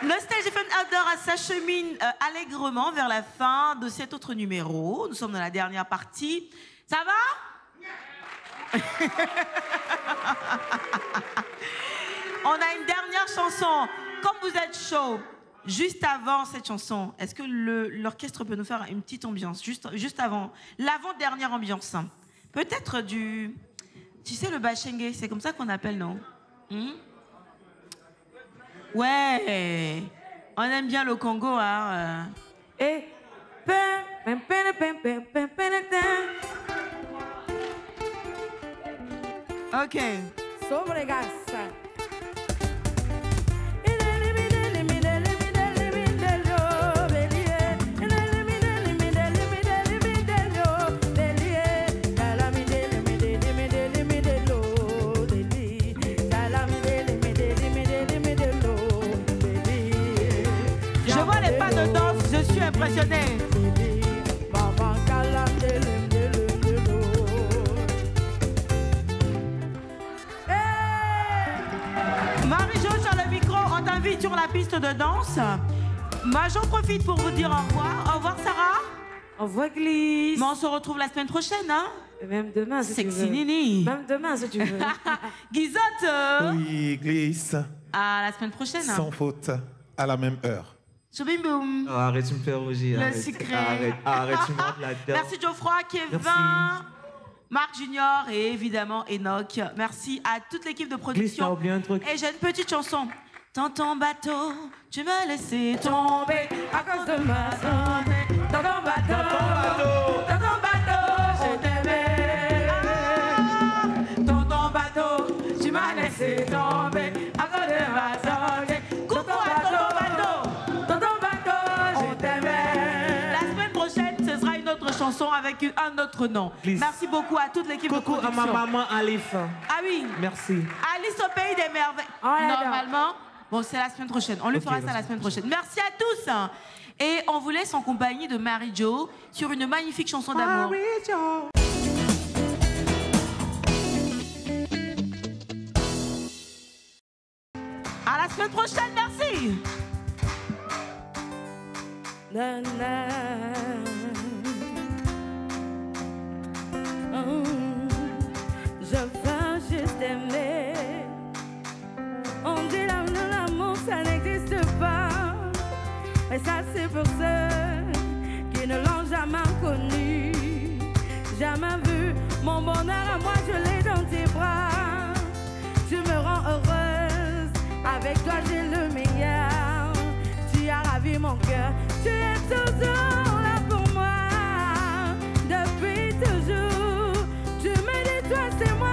Nostalgie FM Outdoor s'achemine allègrement vers la fin de cet autre numéro. Nous sommes dans la dernière partie. Ça va? On a une dernière chanson. Comme vous êtes chaud, juste avant cette chanson, est-ce que l'orchestre peut nous faire une petite ambiance, juste avant, l'avant-dernière ambiance? Peut-être du... Tu sais, le bachengue, c'est comme ça qu'on appelle, non? Ouais, on aime bien le Congo, hein. Et... Ok. Sobregas. Je vois les pas de danse, je suis impressionnée. Marie-Jo sur le micro, on t'invite sur la piste de danse. Moi, j'en profite pour vous dire au revoir. Au revoir, Sarah. Au revoir, Glisse. Mais on se retrouve la semaine prochaine, hein? Même demain, si tu veux. Sexy Nini. Même demain, si tu veux. Guizotte. Oui, Glisse. À la semaine prochaine. Sans faute, à la même heure. Choubim boum. Oh, arrête, tu me fais rougir. Le arrête. secret. Arrête, tu montes là-dedans. Merci Geoffroy, Kevin, Merci. Marc Junior et évidemment Enoch. Merci à toute l'équipe de Glisse, t'as production. oublié un truc. Et j'ai une petite chanson. Dans ton bateau, tu m'as laissé tomber à cause de ma santé. Dans ton bateau, dans ton bateau, je t'aimais. Ah, dans ton bateau, tu m'as laissé tomber à cause de ma santé. Coucou à ton bateau, dans ton bateau, je t'aimais. La semaine prochaine, ce sera une autre chanson avec un autre nom. Glisse. Merci beaucoup à toute l'équipe de Coucou à production. ma maman Alif. Ah oui. Merci. Alice au pays des merveilles. Normalement, bon, c'est la semaine prochaine. On lui fera ça la semaine prochaine. Merci à tous. Et on vous laisse en compagnie de Marie-Jo sur une magnifique chanson d'amour. À la semaine prochaine, merci. Na, na. Oh, je veux juste aimer. On dit l'amour, ça n'existe pas. Et ça, c'est pour ceux qui ne l'ont jamais connu. Jamais vu mon bonheur à moi, je l'ai dans tes bras. Tu me rends heureuse. Avec toi, j'ai le meilleur. Tu as ravi mon cœur. Tu es toujours là pour moi. Depuis toujours. Tu me dis, toi, c'est moi.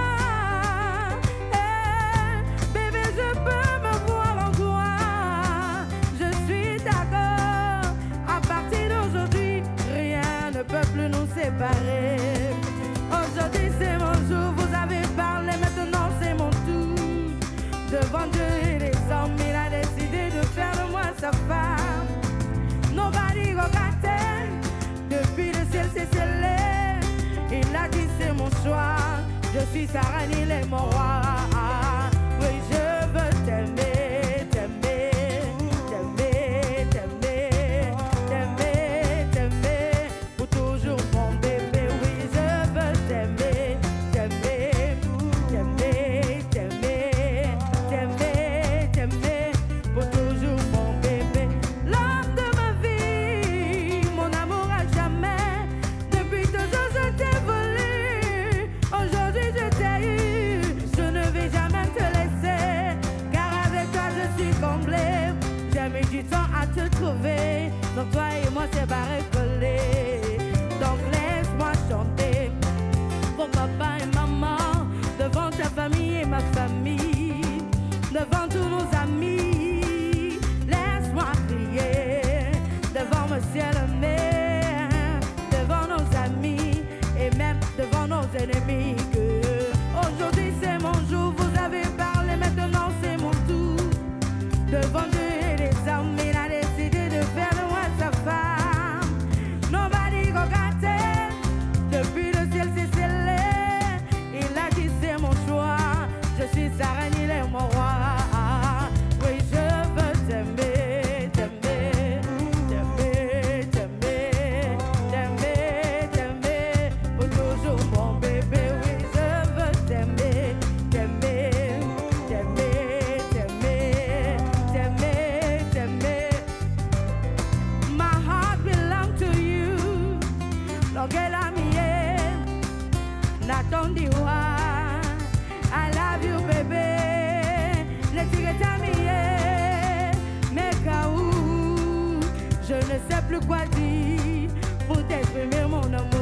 Bébé, je peux me voir en toi. Je suis d'accord. À partir d'aujourd'hui, rien ne peut plus nous séparer. Aujourd'hui, c'est mon jour. Vous avez parlé, maintenant, c'est mon tour. Devant Dieu et les hommes, il a décidé de faire de moi sa femme. Nobody got it. Depuis le ciel, c'est scellé. Il a dit, c'est mon choix. Je suis sa reine, il est mon roi. Oui, je veux t'aimer, t'aimer, t'aimer, t'aimer, t'aimer, t'aimer, pour toujours mon bébé. Oui, je veux t'aimer, t'aimer, t'aimer, t'aimer, t'aimer, t'aimer, pour toujours mon bébé. L'homme de ma vie, mon amour à jamais. Depuis toujours je t'ai voulu. Aujourd'hui je t'ai eu. Je ne du temps à te trouver. Donc toi et moi c'est pas recollé. Donc laisse-moi chanter pour papa et maman, devant ta famille et ma famille, devant tous nos amis. Laisse-moi crier devant monsieur le maire, devant nos amis et même devant nos ennemis. Que aujourd'hui c'est mon jour, vous avez parlé, maintenant c'est mon tour. Devant Dieu et les hommes, il a décidé de faire de moi sa femme. Nobody go got it. Depuis le ciel c'est scellé. Il a dit c'est mon choix. Je suis sa reine, il est mon roi. Oui, je veux t'aimer, t'aimer, t'aimer, t'aimer, t'aimer, t'aimer. Pour toujours mon bébé. Oui, je veux t'aimer, t'aimer, t'aimer, t'aimer, t'aimer, t'aimer. My heart belongs to you. Longela miye, natondiwa. I love you, baby. Netigeta miye, mekaou. Je ne sais plus quoi dire pour t'exprimer mon amour.